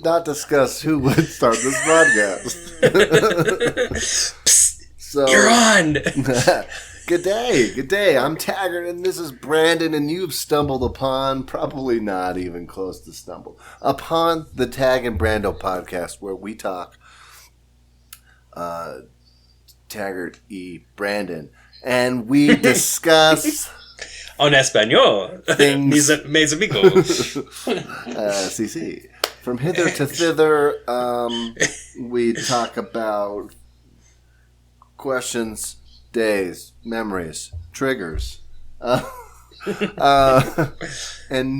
not discuss who would start this podcast. So, you're on. Good day. I'm Taggart, and this is Brandon, and you've stumbled upon, probably not even close to stumble, upon the Tag and Brando podcast, where we talk Taggart y Brandon, and we discuss en español things. Mis amigos. CC. From hither to thither, we talk about questions, days, memories, triggers, and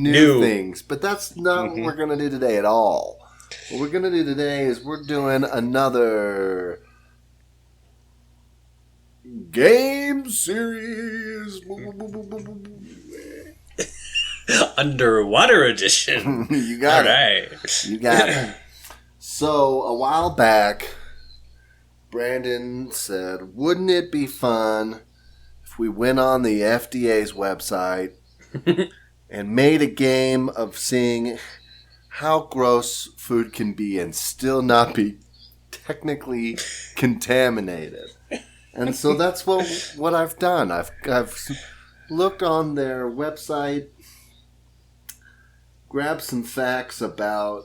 new things. But that's not what we're going to do today at all. What we're going to do today is we're doing another game series. Underwater edition. You got it. Right. You got it. So, a while back, Brandon said, wouldn't it be fun if we went on the FDA's website and made a game of seeing how gross food can be and still not be technically contaminated? And so that's what I've done. I've looked on their website, grabbed some facts about,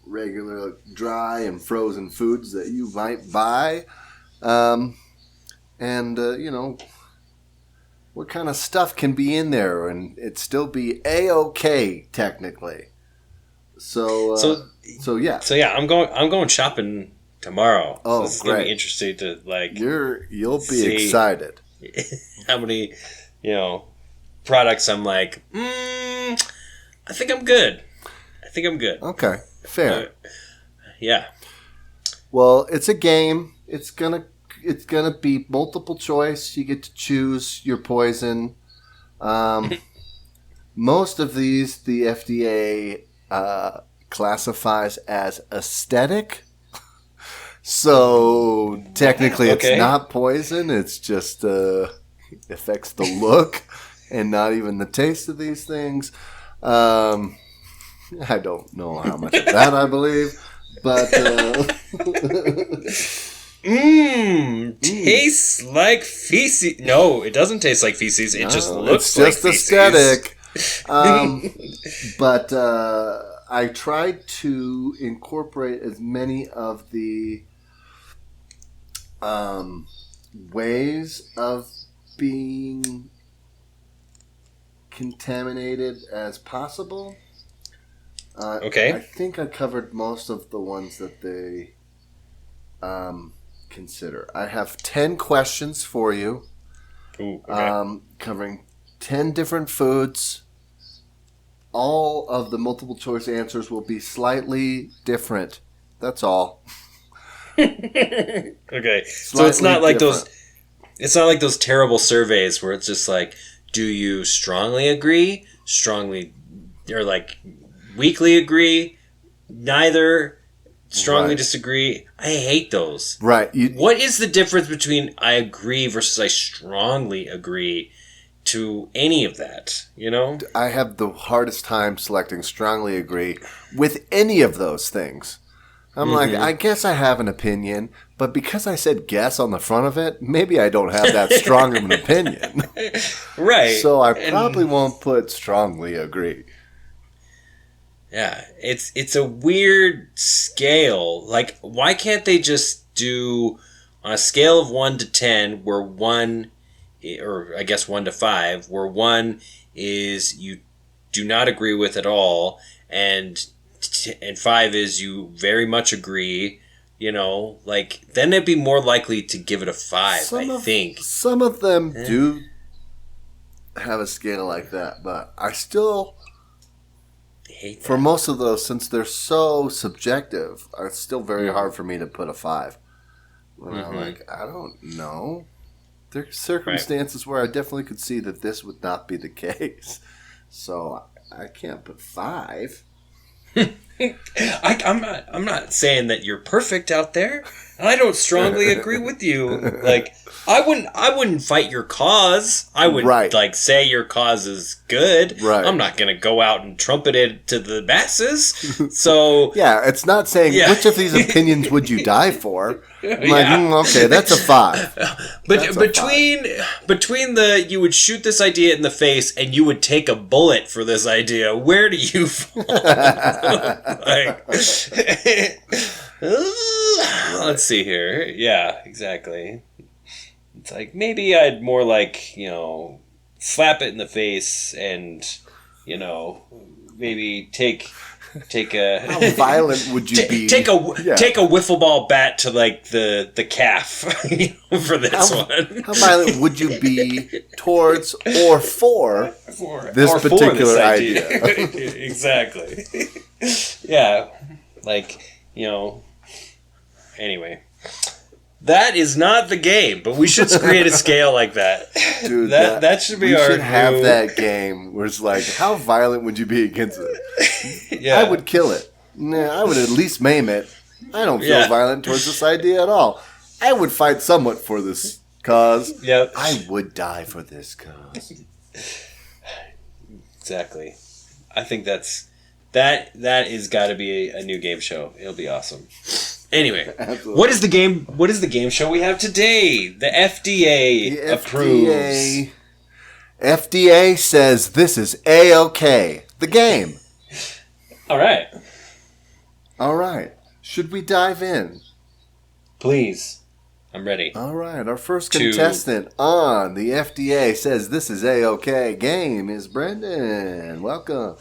regular dry and frozen foods that you might buy, and what kind of stuff can be in there and it still be A-okay technically. So yeah. So yeah, I'm going shopping tomorrow. Oh, so it's great. gonna be interesting to You'll be excited. How many products I'm like, I think I'm good. Okay, fair. Yeah. Well, it's a game. It's gonna be multiple choice. You get to choose your poison. Most of these, the FDA classifies as aesthetic. So technically, Okay. It's not poison. It's just affects the look and not even the taste of these things. I don't know how much of that I believe, but tastes like feces. No, it doesn't taste like feces. It just looks like feces. Aesthetic. But I tried to incorporate as many of the ways of being contaminated as possible. Okay. I think I covered most of the ones that they consider. I have 10 questions for you. Ooh, okay. Covering 10 different foods. All of the multiple choice answers will be slightly different. That's all. Okay. So it's not like different. it's not like those terrible surveys where it's just like, do you strongly agree, or like weakly agree, neither, strongly disagree? I hate those. Right. What is the difference between I agree versus I strongly agree to any of that, I have the hardest time selecting strongly agree with any of those things. I'm like, I guess I have an opinion, but because I said guess on the front of it, maybe I don't have that strong of an opinion. Right. So I probably won't put strongly agree. Yeah, it's a weird scale. Like, why can't they just do on a scale of 1 to 10, where 1, or I guess 1 to 5, where 1 is you do not agree with at all, and 5 is you very much agree. Then it'd be more likely to give it a 5. I think some of them do have a scale like that, but I still. For most of those, since they're so subjective, it's still very hard for me to put a 5. When I'm like, I don't know. There are circumstances where I definitely could see that this would not be the case. So I can't put 5. I'm not saying that you're perfect out there. And I don't strongly agree with you. Like, I wouldn't fight your cause. I would like say your cause is good. Right. I'm not gonna go out and trumpet it to the masses. So yeah, it's not saying which of these opinions would you die for. I'm like, okay, that's a 5. But between the you would shoot this idea in the face and you would take a bullet for this idea, where do you fall? Like, let's see here. Yeah, exactly. It's like maybe I'd more like, slap it in the face and, maybe take a how violent would you be? Take a wiffle ball bat to like the calf for this one. How violent would you be towards or for this particular idea? Exactly. Yeah, like Anyway, that is not the game, but we should create a scale like that. Dude, that should be our. We should have that game where it's like, how violent would you be against it? Yeah. I would kill it. Nah, I would at least maim it. I don't feel violent towards this idea at all. I would fight somewhat for this cause. Yep. I would die for this cause. Exactly. I think that is got to be a new game show. It'll be awesome. Anyway, absolutely. What is the game show we have today? The FDA approves. FDA says this is A-OK. The game. All right. Should we dive in? Please. I'm ready. All right. Our first contestant on the FDA says this is A-OK game is Brendan. Welcome.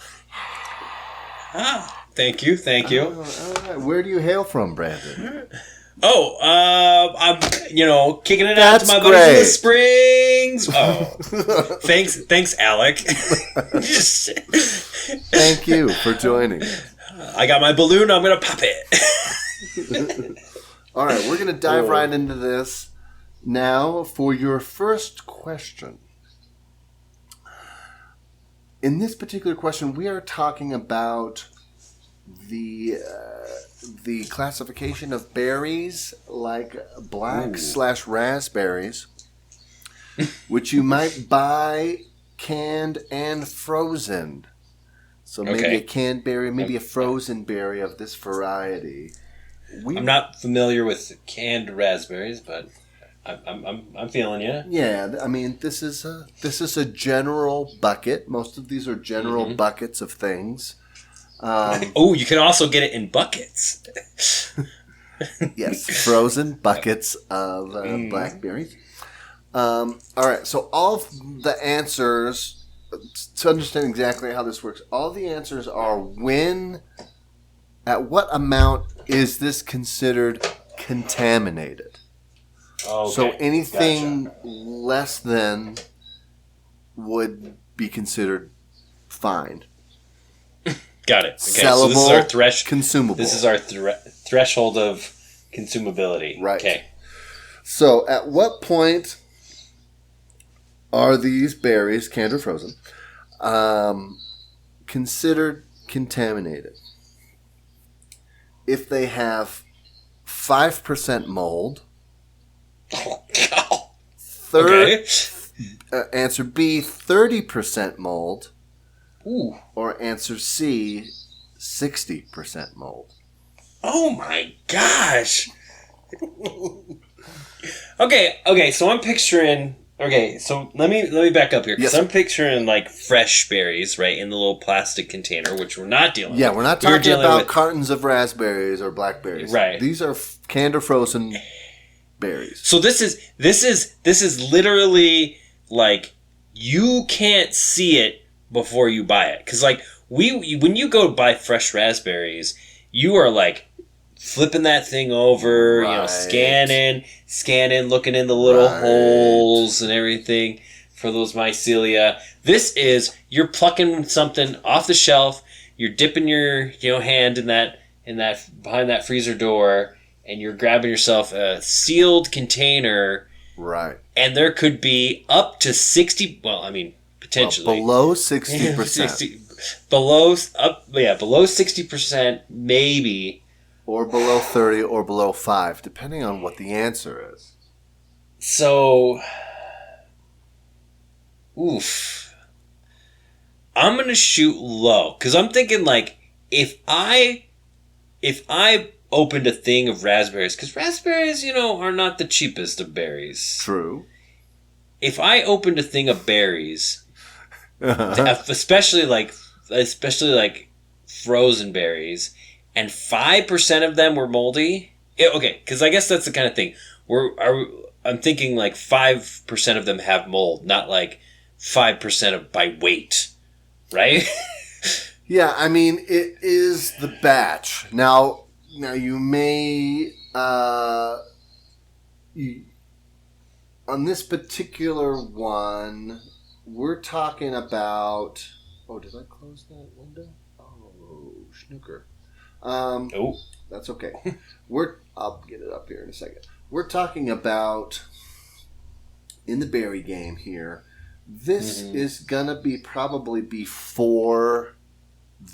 Thank you. All right. Where do you hail from, Brandon? I'm kicking it out to my buddies in the Springs. Oh, thanks, Alec. Thank you for joining. I got my balloon. I'm gonna pop it. All right, we're gonna dive right into this now for your first question. In this particular question, we are talking about the classification of berries like black/raspberries, which you might buy canned and frozen. So maybe a canned berry, maybe a frozen berry of this variety. I'm not familiar with canned raspberries, but I'm feeling you. Yeah, I mean this is a general bucket. Most of these are general buckets of things. You can also get it in buckets. Yes, frozen buckets of blackberries. All right, so all of the answers, to understand exactly how this works, all the answers are at what amount is this considered contaminated? Okay, so anything less than would be considered fine. Got it. Okay, sellable, so this is our consumable. This is our threshold of consumability. Right. Okay. So at what point are these berries, canned or frozen, considered contaminated? If they have 5% mold. Answer B, 30% mold. Ooh. Or answer C, 60% mold. Oh my gosh. Okay, so I'm picturing... Okay, so let me back up here, because I'm picturing like fresh berries, right, in the little plastic container, which we're not dealing with. Yeah, we're not talking about cartons of raspberries or blackberries. Right. These are canned or frozen berries. So this is literally like you can't see it before you buy it, because like when you go buy fresh raspberries, you are like flipping that thing over, right. Scanning, looking in the little holes and everything for those mycelia. This is, you're plucking something off the shelf, you're dipping your hand in that behind that freezer door, and you're grabbing yourself a sealed container. Right. And there could be up to 60, well, I mean, potentially. Below 60%. below 60%, maybe. Or below 30 or below 5, depending on what the answer is. So, oof. I'm going to shoot low. Because I'm thinking, like, if I opened a thing of raspberries, because raspberries, are not the cheapest of berries. True. If I opened a thing of berries, especially like frozen berries, and 5% of them were moldy. Okay, because I guess that's the kind of thing. I'm thinking like 5% of them have mold, not like 5% of by weight, right? Yeah, I mean, it is the batch. Now you may on this particular one, we're talking about. Oh, did I close that window? Oh, snooker. Oh, that's okay. I'll get it up here in a second. We're talking about in the berry game here. This is gonna be probably before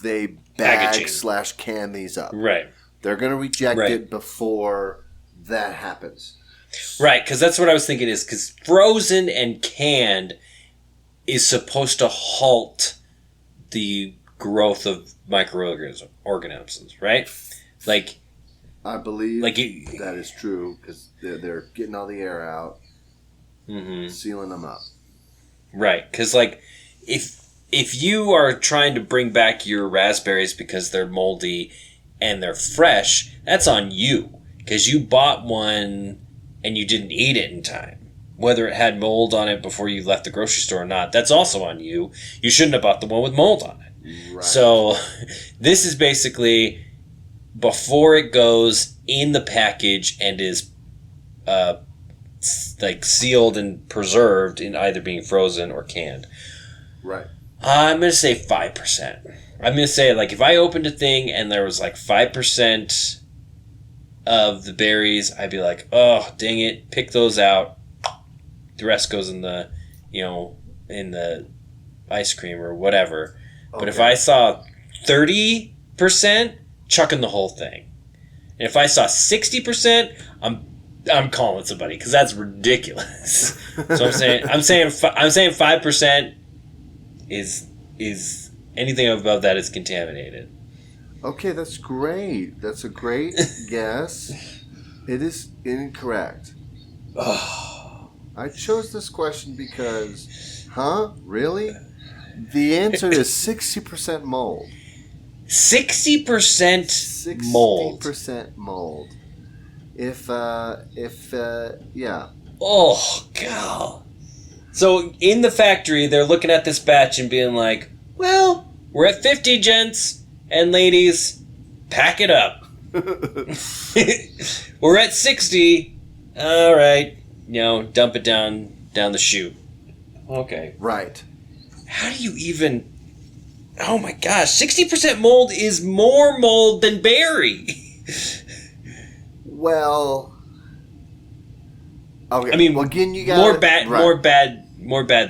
they bag/can these up. Right. They're gonna reject it before that happens. Right, because that's what I was thinking. Is because frozen and canned is supposed to halt the growth of microorganisms, right? Like, I believe that is true because they're getting all the air out, sealing them up. Right, because like if you are trying to bring back your raspberries because they're moldy and they're fresh, that's on you because you bought one and you didn't eat it in time. Whether it had mold on it before you left the grocery store or not, that's also on you. You shouldn't have bought the one with mold on it. Right. So this is basically before it goes in the package and is like sealed and preserved in either being frozen or canned. Right. I'm going to say 5%. I'm going to say, like, if I opened a thing and there was like 5% of the berries, I'd be like, oh, dang it, pick those out. The rest goes in the, in the ice cream or whatever. Okay. But if I saw 30%, chucking the whole thing. And if I saw 60%, I'm calling somebody because that's ridiculous. So I'm saying 5% is anything above that is contaminated. Okay, that's great. That's a great guess. It is incorrect. I chose this question because, really? The answer is 60% mold. 60% mold. 60% mold. Yeah. Oh, God. So in the factory, they're looking at this batch and being like, well, we're at 50, gents and ladies. Pack it up. We're at 60. All right. Dump it down the chute. Okay. Right. How do you even... Oh, my gosh. 60% mold is more mold than berry. Well... Okay. I mean, well, again, you got more bad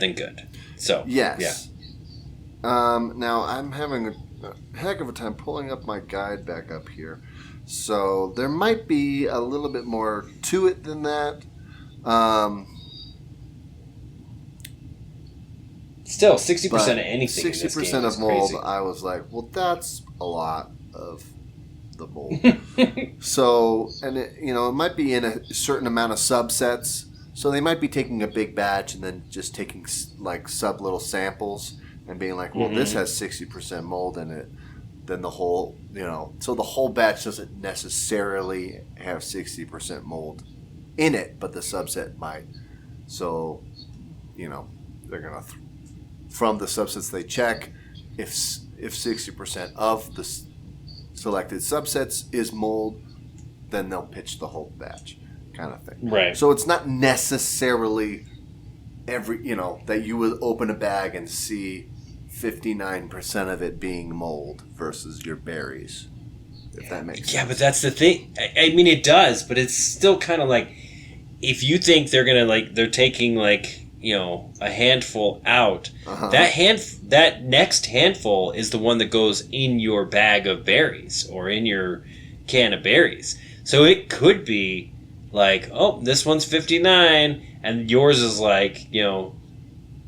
than good. So yes. Yeah. Now I'm having a heck of a time pulling up my guide back up here, so there might be a little bit more to it than that. Still, 60% of anything. 60% of mold. Crazy. I was like, well, that's a lot of the mold. So, and it might be in a certain amount of subsets. So they might be taking a big batch and then just taking like little samples and being like, well, this has 60% mold in it. Then the whole, so the whole batch doesn't necessarily have 60% mold in it, but the subset might. So, they're gonna from the subsets they check, if 60% of the selected subsets is mold, then they'll pitch the whole batch, kind of thing. Right. So it's not necessarily that you would open a bag and see 59% of it being mold versus your berries, if that makes sense. Yeah, but that's the thing. I mean, it does, but it's still kind of like, if you think they're taking like a handful out, Uh-huh. that next handful is the one that goes in your bag of berries or in your can of berries. So it could be like, oh, this one's 59 and yours is like,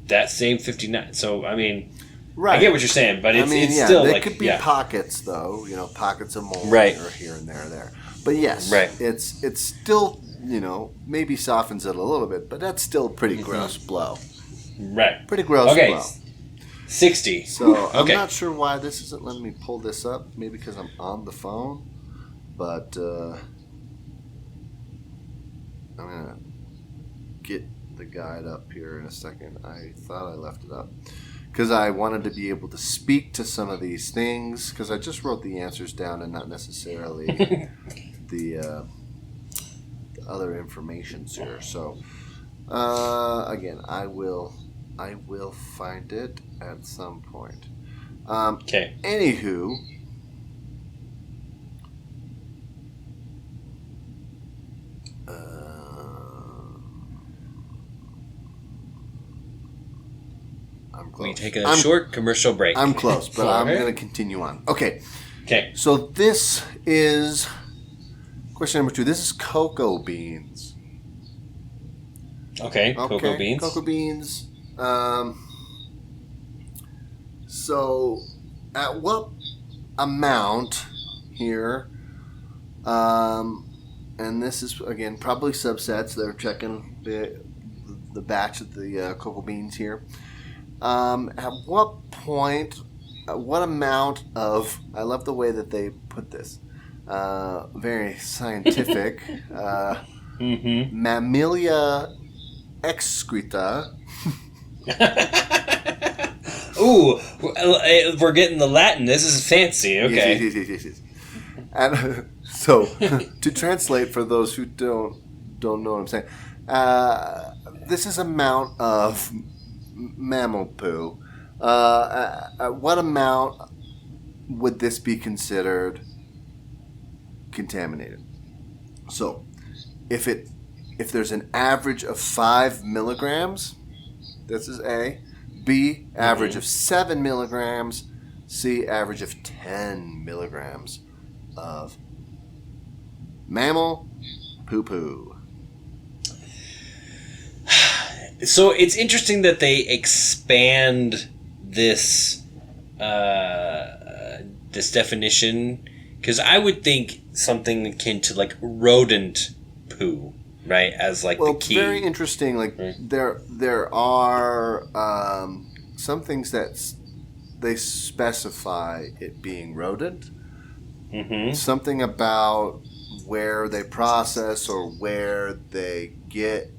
that same 59. So I mean, Right. I get what you're saying, but it's yeah, still there like, could be pockets though, pockets of mold Right. or here and there. But yes, Right. it's still, maybe softens it a little bit, but that's still pretty gross blow. Right. Pretty gross Okay. blow. 60. So I'm Okay. not sure why this isn't letting me pull this up. Maybe because I'm on the phone. But I'm going to get the guide up here in a second. I thought I left it up. Because I wanted to be able to speak to some of these things. Because I just wrote the answers down and not necessarily the other information here. So, again, I will find it at some point. Okay. Anywho, I'm close. We take a short commercial break. I'm close, but I'm going to continue on. Okay. Okay. So this is question number 2. This is cocoa beans. Okay. Cocoa beans. Cocoa beans. So, at what amount here? And this is again probably subsets. They're checking the batch of the cocoa beans here. At what point? What amount of? I love the way that they put this. Very scientific. Mammalia excreta. Ooh, we're getting the Latin. This is fancy. Okay. Yes. And so, to translate for those who don't know what I'm saying, this is amount of mammal poo. At what amount would this be considered contaminated? So, if there's an average of 5 milligrams, this is A. B, average of 7 milligrams. C, average of 10 milligrams of mammal poo-poo. So it's interesting that they expand this this definition, because I would think something akin to like rodent poo, right? As like the key. Very interesting. Like there are some things that they specify it being rodent. Mm-hmm. Something about where they process or where they get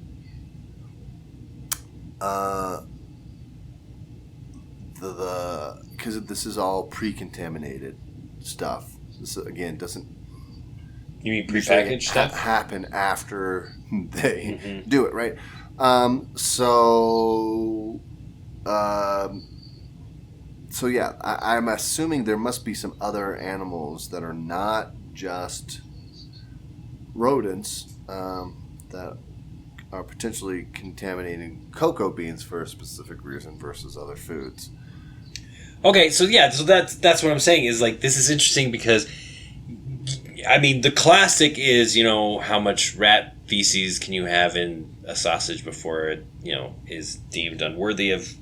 because this is all pre-contaminated stuff. This again doesn't. You mean prepackaged stuff? Happen after they do it, right? So yeah, I'm assuming there must be some other animals that are not just rodents that are potentially contaminating cocoa beans for a specific reason versus other foods. Okay, so that's what I'm saying is like this is interesting because I mean the classic is how much rat feces can you have in a sausage before it is deemed unworthy of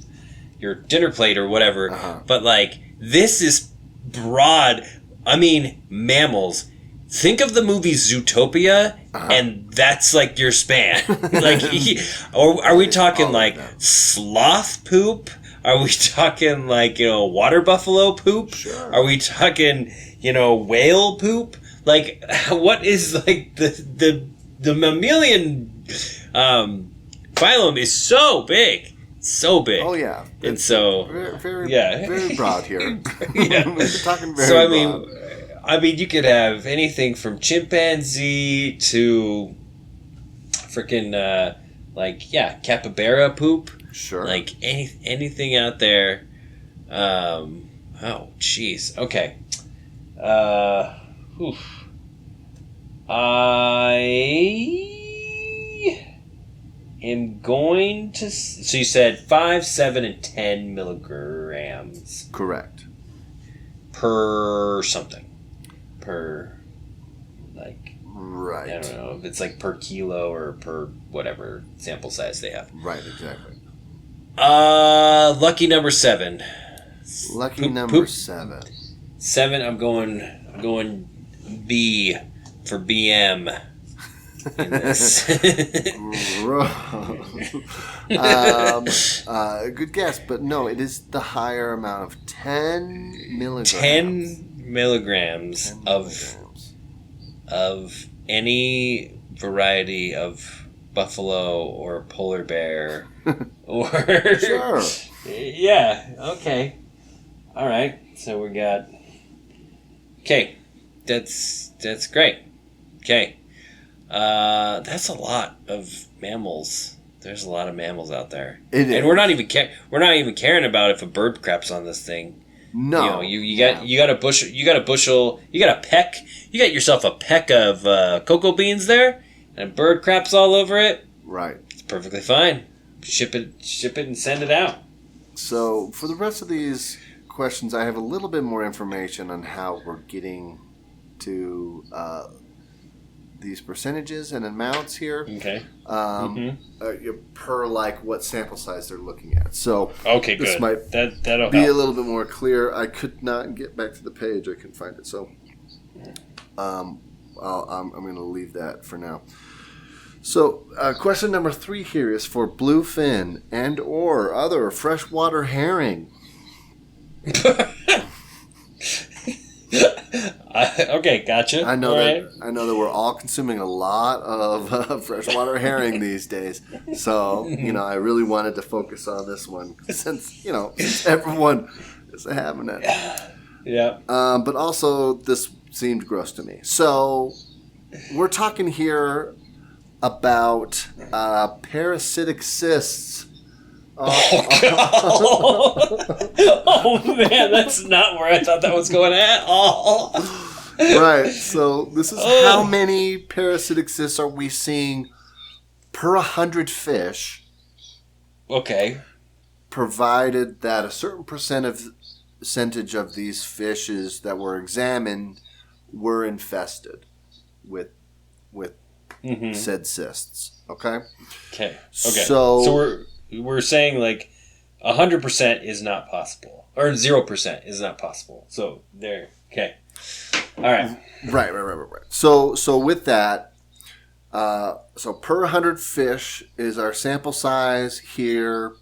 your dinner plate or whatever. But like this is broad. I mean mammals. Think of the movie Zootopia, and that's like your span. Like, or are we talking like sloth poop? Are we talking like water buffalo poop? Sure. Are we talking whale poop? Like, what is like the mammalian phylum is so big. So big. Oh yeah, and so very broad here. Yeah, we're talking very. So broad. I mean, you could have anything from chimpanzee to freaking capybara poop. Sure. Like anything out there. Oh, jeez. Okay. I am going to... So you said 5, 7, and 10 milligrams. Correct. Per something. Per, like... Right. I don't know if it's like per kilo or per whatever sample size they have. Right, exactly. Lucky number 7. Lucky number 7. 7, I'm going B for BM in this. Good guess, but no, it is the higher amount of 10 milligrams. 10 milligrams, 10 of any variety of buffalo or polar bear or Sure. Yeah, okay. All right. So we got okay. That's great. Okay. That's a lot of mammals. There's a lot of mammals out there. And we're not even caring about if a bird craps on this thing. No. You got a bushel, you got yourself a peck of cocoa beans there, and a bird craps all over it. Right. It's perfectly fine. Ship it and send it out. So for the rest of these questions, I have a little bit more information on how we're getting to these percentages and amounts here. Okay. Per like what sample size they're looking at. So okay, this good. might That'll be help. a little bit more clear. I could not get back to the page. I couldn't find it. So I'm going to leave that for now. So question number 3 here is for bluefin and or other freshwater herring. Okay, gotcha. I know that we're all consuming a lot of freshwater herring these days. So, I really wanted to focus on this one since everyone is having it. Yeah. But also this seemed gross to me. So, we're talking here about parasitic cysts. Oh man, that's not where I thought that was going at all. Right, so this is how many parasitic cysts are we seeing per 100 fish. Okay. Provided that a certain percentage of these fishes that were examined were infested with said cysts. Okay. Okay. So we're saying like 100% is not possible, or 0% is not possible. So there. Okay. All right. Right. So with that, so per 100 fish is our sample size here,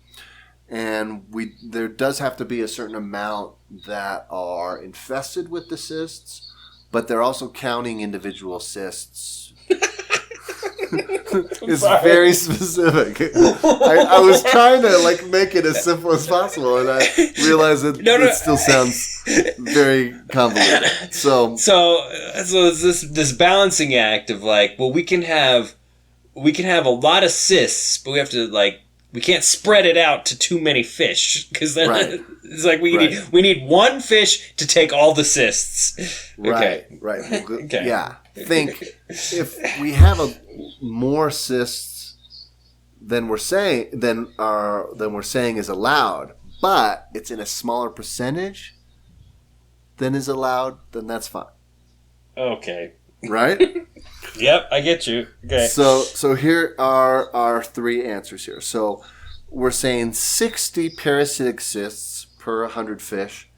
and there does have to be a certain amount that are infested with the cysts, but they're also counting individual cysts. It's very specific. I was trying to make it as simple as possible, and I realized that it still sounds very convoluted. So it's this balancing act of we can have a lot of cysts, but we have to we can't spread it out to too many fish because then it's we need one fish to take all the cysts. Okay. Right. Okay. Yeah. Think if we have more cysts than we're saying is allowed, but it's in a smaller percentage than is allowed, then that's fine. Okay. Right? Yep, I get you. Okay. So here are our 3 answers here. So we're saying 60 parasitic cysts per 100 fish.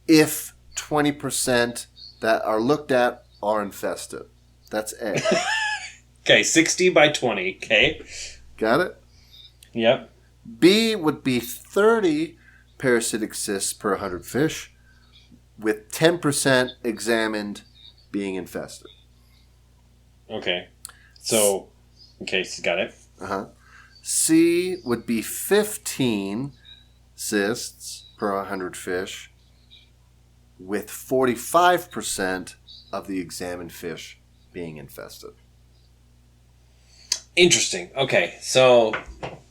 If 20% that are looked at are infested. That's A. Okay, 60 by 20. Okay. Got it? Yep. B would be 30 parasitic cysts per 100 fish, with 10% examined being infested. Okay. So got it. C would be 15 cysts per 100 fish, with 45% of the examined fish being infested. Interesting. Okay, so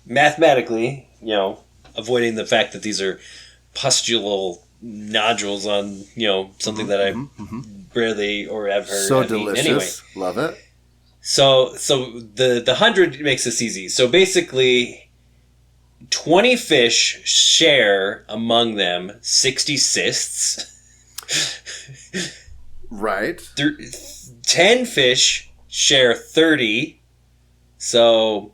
mathematically, avoiding the fact that these are pustulal nodules on, something that I rarely or ever So have eaten delicious. anyway. Love it. So the 100 makes this easy. So basically, 20 fish share among them 60 cysts. Right. 10 fish share 30. So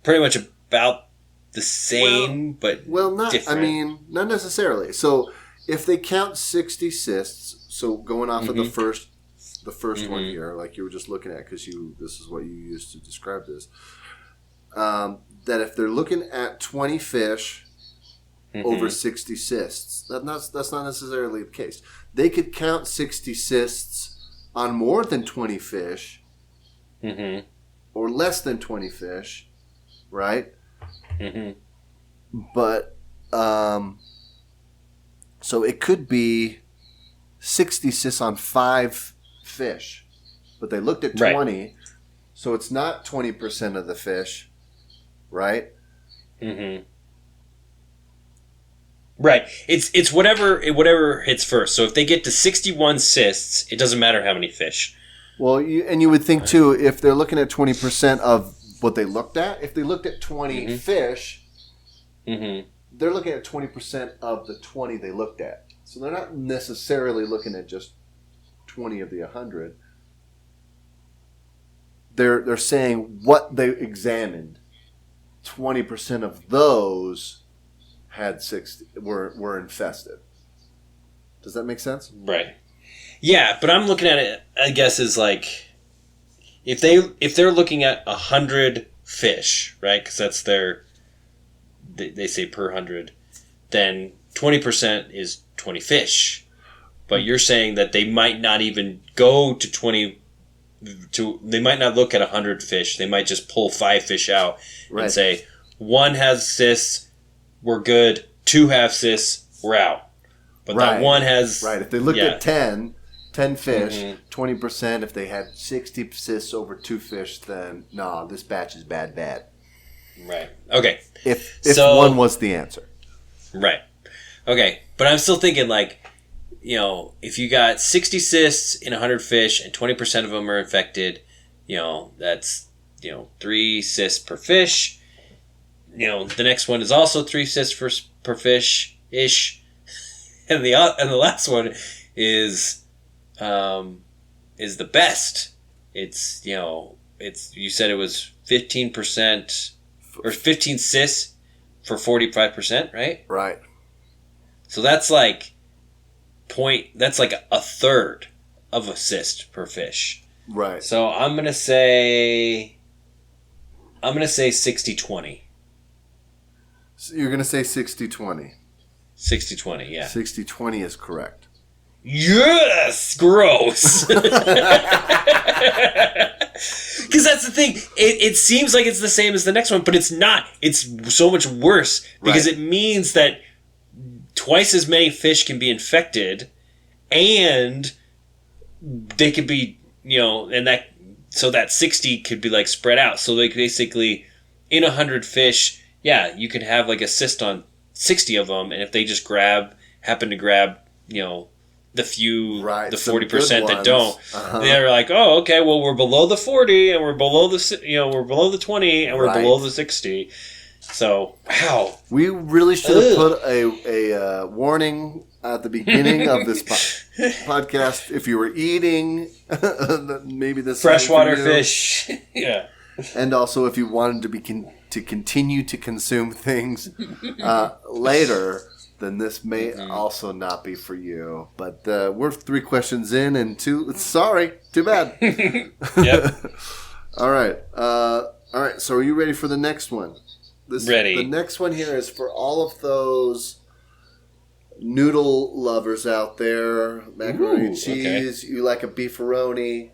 pretty much about the same, but not different. I mean, not necessarily. So if they count 60 cysts, so going off of the first one here, like you were just looking at, because this is what you used to describe this, that if they're looking at 20 fish over 60 cysts, that's not necessarily the case. They could count 60 cysts on more than 20 fish or less than 20 fish, right? But so it could be 60 cysts on 5 fish, but they looked at 20, right. So it's not 20% of the fish, right? Right. It's whatever hits first. So if they get to 61 cysts, it doesn't matter how many fish. Well, you would think too, if they're looking at 20% of what they looked at, if they looked at 20 fish, they're looking at 20% of the 20 they looked at. So they're not necessarily looking at just 20 of the 100. They're saying what they examined. 20% of those had 60 were infested. Does that make sense? Right. Yeah, but I'm looking at it, I guess, as like if they're looking at 100 fish, right? Because that's they say per 100, then 20% is 20 fish. But you're saying that they might not even go to 20. They might not look at 100 fish. They might just pull 5 fish out and say 1 has cysts, we're good. 2 have cysts, we're out. But that 1 has If they looked at 10 fish, 20%. If they had 60 cysts over 2 fish, then no, this batch is bad. Right. Okay. If 1 was the answer. Right. Okay. But I'm still thinking if you got 60 cysts in 100 fish and 20% of them are infected, that's 3 cysts per fish. The next one is also 3 cysts per fish ish, and the last one is the best. It's you said it was 15% or 15 cysts for 45%, right? Right. So that's like a third of a cyst per fish. Right. So I'm gonna say 60-20. So you're gonna say 60-20. 60-20, yeah. 60-20 is correct. Yes! Gross! Because that's the thing. It seems like it's the same as the next one, but it's not. It's so much worse because it means that twice as many fish can be infected, and they could be, and that 60 could be like spread out. So like basically, in 100 fish, you could have like a cyst on 60 of them, and if they just happen to grab, the few, the 40% that don't, they're like, oh, okay, well, we're below the 40, and we're below the 20, and we're below the 60. So, wow. We really should have put a warning at the beginning of this podcast. If you were eating, maybe this freshwater fish. Yeah. And also, if you wanted to continue to consume things later, then this may also not be for you. But we're 3 questions in and 2. Sorry, too bad. Yep. All right. So, are you ready for the next one? Ready. The next one here is for all of those noodle lovers out there. Macaroni and cheese. Okay. You like a beefaroni.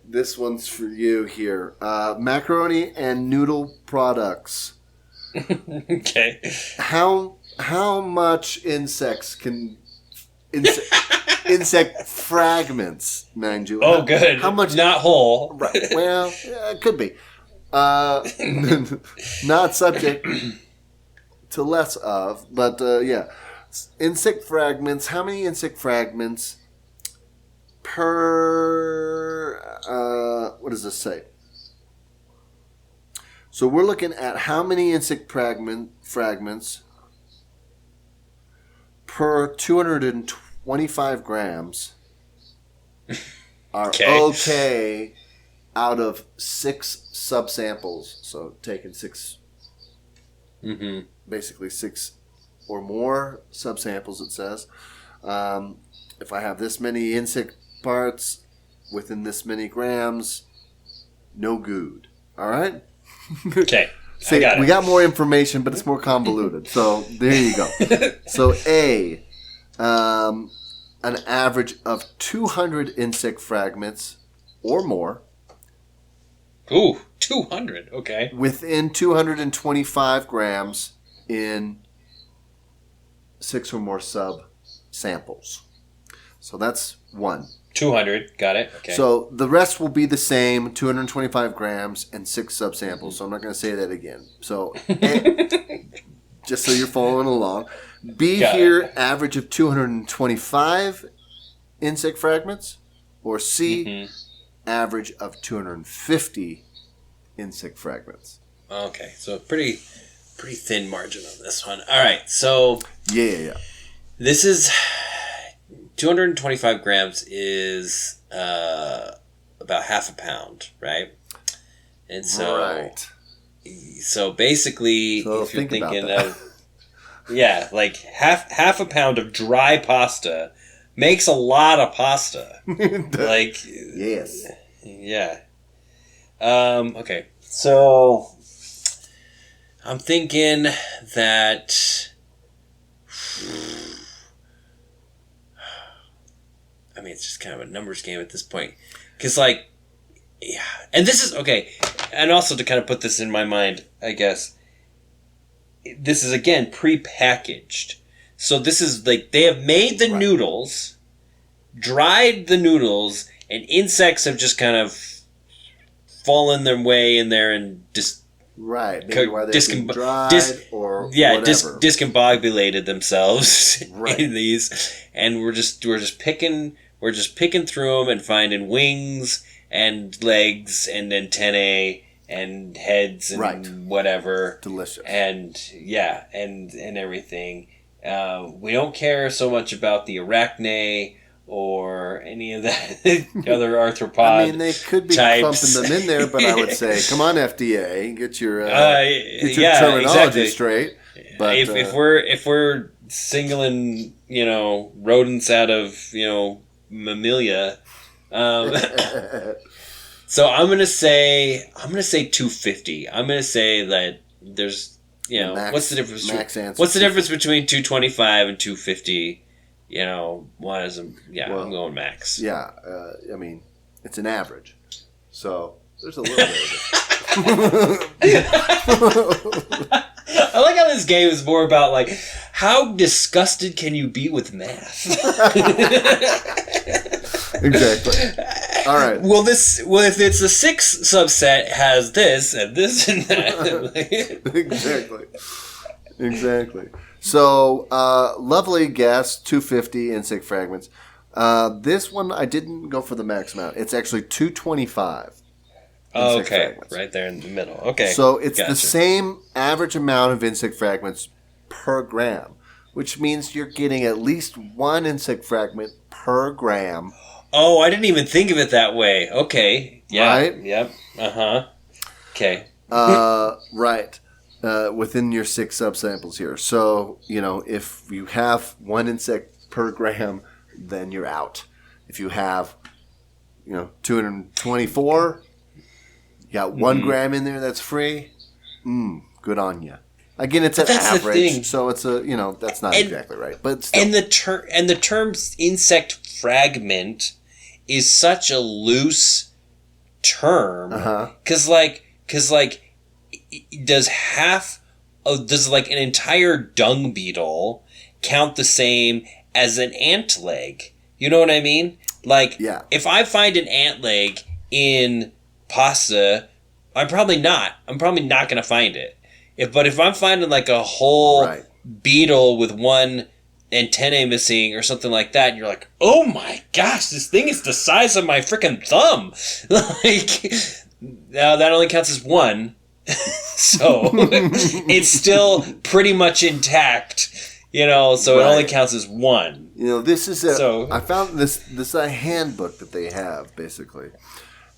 This one's for you here. Macaroni and noodle products. Okay. How much insect fragments, mind you? Oh, good. How much? Not whole. Right. Well, it could be. Not subject to less of, but insect fragments. How many insect fragments per? What does this say? So we're looking at how many insect fragments per 225 grams are okay out of 6 subsamples. So taking 6, basically 6 or more subsamples, it says. If I have this many insect parts within this many grams, no good. All right? Okay. See, we got more information, but it's more convoluted. So there you go. So A, an average of 200 insect fragments or more. Ooh, 200. Okay. Within 225 grams in 6 or more sub-samples. So that's 1. 200. Got it. Okay. So the rest will be the same, 225 grams and 6 subsamples. So I'm not going to say that again. So just so you're following along. B here, average of 225 insect fragments. Or C, average of 250 insect fragments. Okay. So pretty thin margin on this one. All right. So yeah. This is 225 grams is about half a pound, right? And so, so basically, if you're thinking of, like half a pound of dry pasta makes a lot of pasta. Like, yes, yeah. Okay, so I'm thinking that. I mean, it's just kind of a numbers game at this point. Because, like, yeah. And this is, okay, and also to kind of put this in my mind, I guess, this is, again, pre-packaged. So this is, like, they have made the noodles, dried the noodles, and insects have just kind of fallen their way in there and just... Right, maybe why they're being dried or whatever. Discombobulated themselves in these, and we're just picking through them and finding wings and legs and antennae and heads and whatever. Delicious. And and everything. We don't care so much about the arachne or any of that other arthropod. I mean, they could be clumping them in there, but I would say, come on, FDA, get your terminology straight. But if we're singling rodents out of mammalia, so I'm gonna say 250. I'm gonna say that there's what's the difference? What's the difference between 225 and 250? One is I'm going max. Yeah, I mean, it's an average, so there's a little bit of it. I like how this game is more about, like, how disgusted can you be with math? Exactly. All right. Well, if it's a 6 subset, has this and this and that. Exactly. So, lovely guess, 250 insect fragments. This one, I didn't go for the max amount. It's actually 225. Okay, fragments. Right there in the middle. Okay. So, it's the same average amount of insect fragments per gram, which means you're getting at least 1 insect fragment per gram. Oh, I didn't even think of it that way. Okay. Yeah. Right? Yep. Uh-huh. Okay. Right. Within your 6 subsamples here. So, if you have 1 insect per gram, then you're out. If you have, 224, you got 1 gram in there that's free, good on you. Again, it's an average, so it's that's not exactly right. But still. And the term insect fragment is such a loose term. Because does like an entire dung beetle count the same as an ant leg? You know what I mean? Like, if I find an ant leg in pasta, I'm probably not going to find it. But if I'm finding like a whole beetle with 1 antennae missing or something like that, and you're like, oh my gosh, this thing is the size of my freaking thumb. Like, now that only counts as 1. So it's still pretty much intact, so it only counts as one. This is I found this a handbook that they have, basically.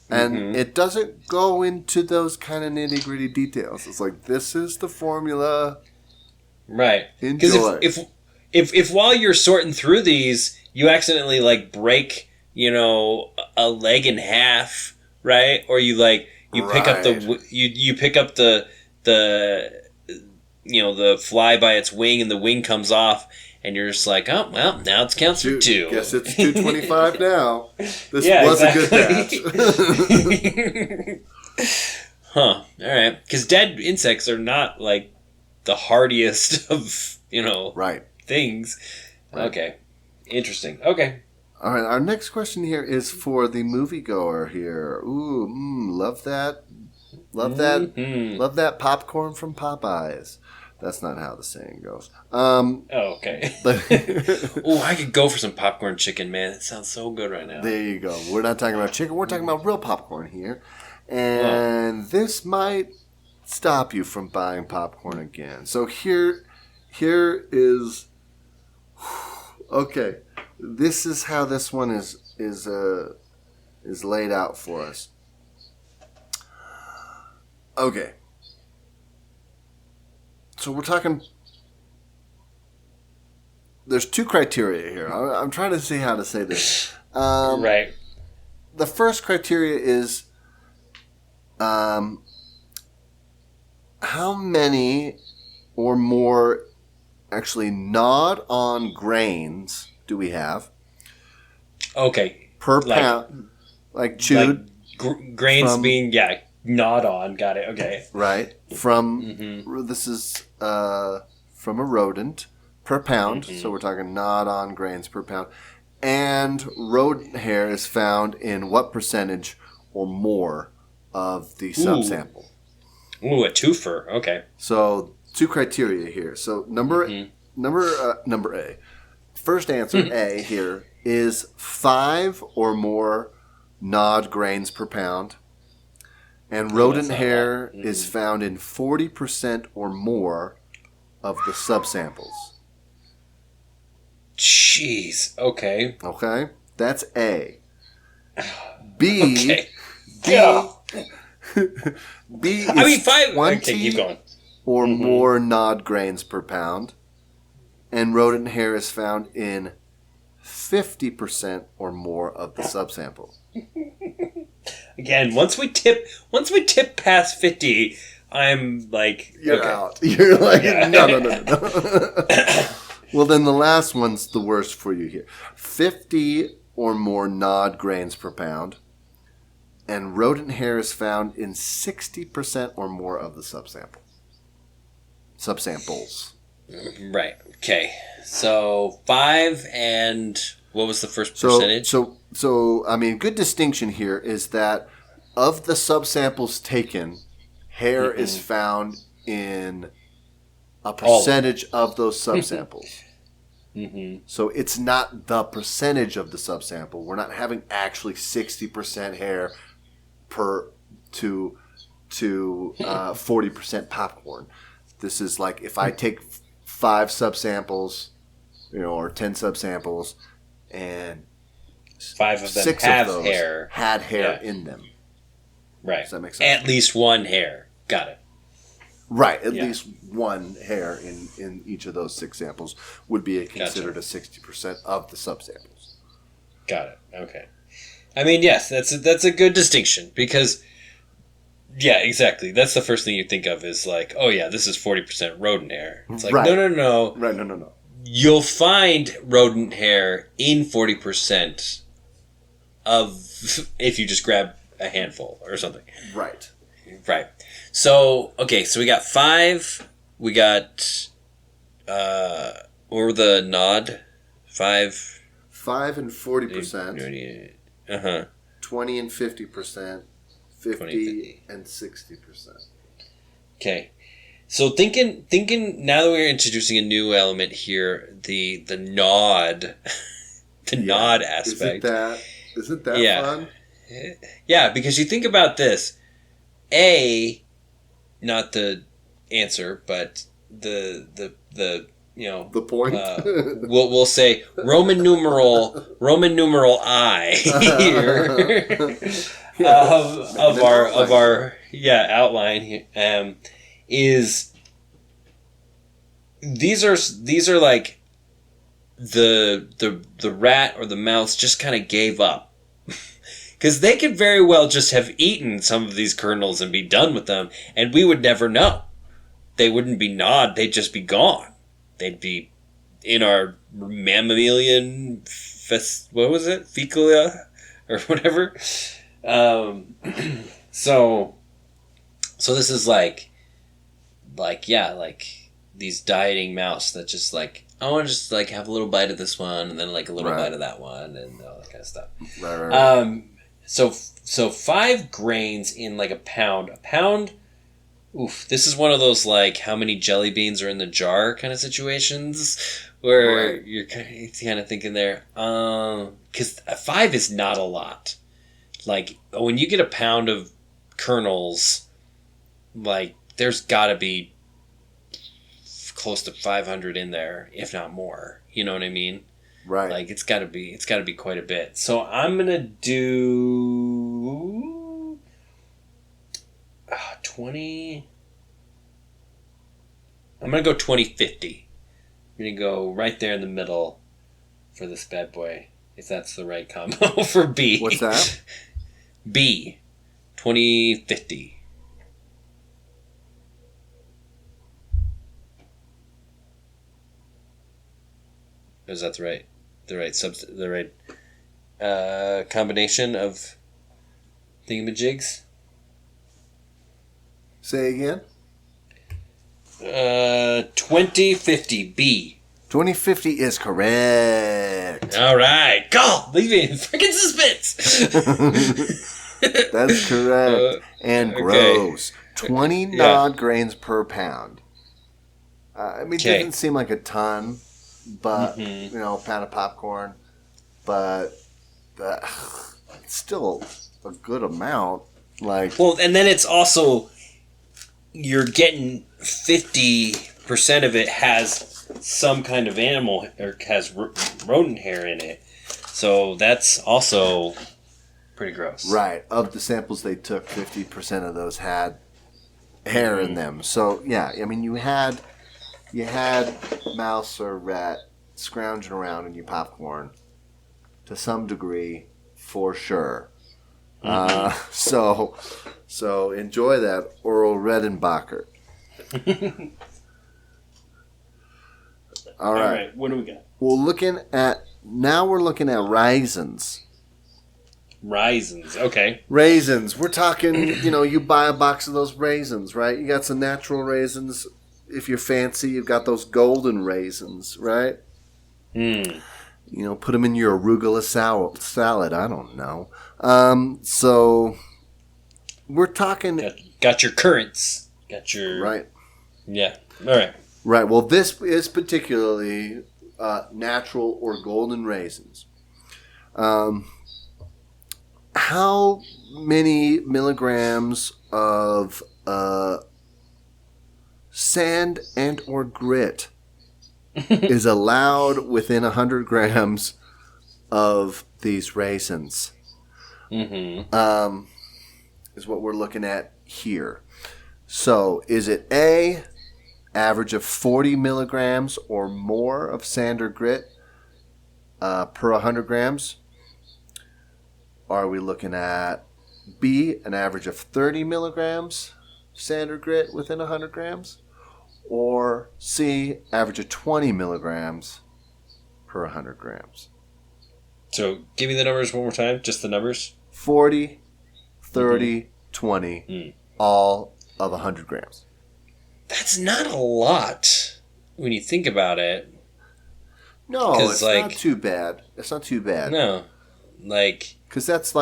And it doesn't go into those kind of nitty-gritty details. It's like, this is the formula. Right. Enjoy. Because if while you're sorting through these, you accidentally, break, a leg in half, right? Or you pick up you pick up the fly by its wing and the wing comes off and you're just like, oh, well, now it counts for 2. Guess it's 225 now. This was exactly. A good batch. Huh. All right. Because dead insects are not, the hardiest of, things. Right. Okay. Interesting. Okay. All right. Our next question here is for the moviegoer here. Ooh, love that. Love that. Love that popcorn from Popeyes. That's not how the saying goes. Okay. Oh, I could go for some popcorn chicken, man. It sounds so good right now. There you go. We're not talking about chicken. We're talking about real popcorn here. And this might stop you from buying popcorn again. So here is... Okay. This is how this one is laid out for us. Okay. So we're talking... There's 2 criteria here. I'm trying to see how to say this. Right. The first criteria is how many or more actually gnawed-on grains do we have? Okay. Per pound. Like chewed. Grains being, gnawed on. Got it. Okay. Right. This is from a rodent per pound. So we're talking gnawed-on grains per pound. And rodent hair is found in what percentage or more of the subsample? Ooh, a twofer. Okay. So 2 criteria here. So number A. First answer, A here, is 5 or more gnawed grains per pound. And rodent hair is found in 40% or more of the subsamples. Jeez. Okay. Okay? That's A. B. Okay. B is 5. 20 Okay, keep going. or more gnawed grains per pound. And rodent hair is found in 50% or more of the subsample. Again, once we tip past 50, I'm like, you're okay. out. You're like, no. Well, then the last one's the worst for you here. 50 or more gnawed grains per pound. And rodent hair is found in 60% or more of the subsamples. Right. Okay. So 5 and what was the first percentage? So I mean, good distinction here is that of the subsamples taken, hair is found in a percentage of those subsamples. So it's not the percentage of the subsample. We're not having actually 60% hair to 40% popcorn. This is like if I take 5 subsamples, or 10 subsamples, and 5 of them 6 have of those hair. had hair in them. Right. Does that make sense? At least one hair. Got it. Right. At least one hair in each of those 6 samples would be considered a 60% of the subsamples. Got it. Okay. I mean, yes, that's a good distinction because, yeah, exactly. That's the first thing you think of is like, oh yeah, this is 40% rodent hair. It's like, no. Right, no. You'll find rodent hair in 40% of if you just grab a handful or something. Right. So, okay, so we got 5. We got, what were the nod? 5 and 40%. 20 and 50%. 50 and 60%. Okay. So thinking now that we're introducing a new element here, the nod, nod aspect. Isn't that fun? Yeah, because you think about this. A, not the answer, but the The point. we'll say Roman numeral I here of our outline here, is these are like the rat or the mouse just kind of gave up. Because they could very well just have eaten some of these kernels and be done with them, and we would never know. They wouldn't be gnawed, they'd just be gone. They'd be in our mammalian what was it? Fecalia? Or whatever. So this is like these dieting mouse that just like, I want to just like have a little bite of this one and then like a little bite of that one and all that kind of stuff. Right. So 5 grains in like a pound. A pound, oof, this is one of those like how many jelly beans are in the jar kind of situations where you're kind of thinking there. Because 5 is not a lot. Like when you get a pound of kernels, like there's got to be close to 500 in there, if not more. You know what I mean? Right. Like it's got to be quite a bit. So I'm gonna do 20. I'm gonna go 2050. I'm gonna go right there in the middle for this bad boy, if that's the right combo for B. What's that? B, 2050. Is that the right combination of thingamajigs? Say again. 2050 B. 2050 is correct. All right, go. Leave me in freaking suspense. That's correct. And gross. 20 gnawed grains per pound. I mean, it doesn't seem like a ton, but you know, a pound of popcorn, but it's still a good amount. Like, well, and then it's also you're getting 50% of it has some kind of animal or has rodent hair in it, so that's also pretty gross. Right. Of the samples they took, 50% of those had hair in them. So yeah, I mean, you had mouse or rat scrounging around in your popcorn to some degree, for sure. So enjoy that oral Redenbacher. All right. What do we got? We're looking at raisins. Raisins, okay. Raisins. We're talking, you buy a box of those raisins, right? You got some natural raisins. If you're fancy, you've got those golden raisins, right? Put them in your arugula salad. I don't know. So we're talking. Got your currants. Got your. Right. Yeah. All right. Right. Well, this is particularly natural or golden raisins. How many milligrams of sand and or grit is allowed within 100 grams of these raisins? Is what we're looking at here. So is it A, average of 40 milligrams or more of sand or grit per 100 grams? Are we looking at B, an average of 30 milligrams sand or grit within 100 grams? Or C, average of 20 milligrams per 100 grams? So give me the numbers one more time, just the numbers. 40, 30, 20, all of 100 grams. That's not a lot when you think about it. No, it's not too bad. It's not too bad. No. Because that's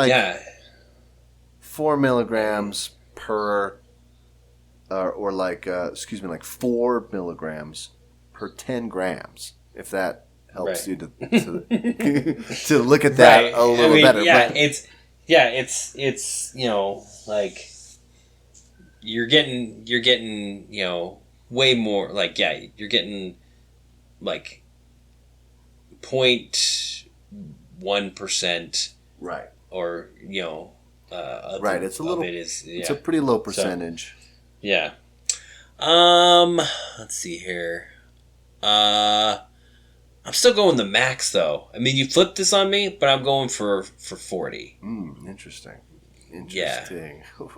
4 milligrams per, or 4 milligrams per 10 grams, if that helps you to look at that a little better. Yeah, but, it's you're getting way more you're getting like 0.1%, Right. or Right. It's a little. of it is, It's a pretty low percentage. So, yeah. Let's see here. I'm still going the max though. I mean, you flipped this on me, but I'm going for 40. Interesting. Yeah. Wow.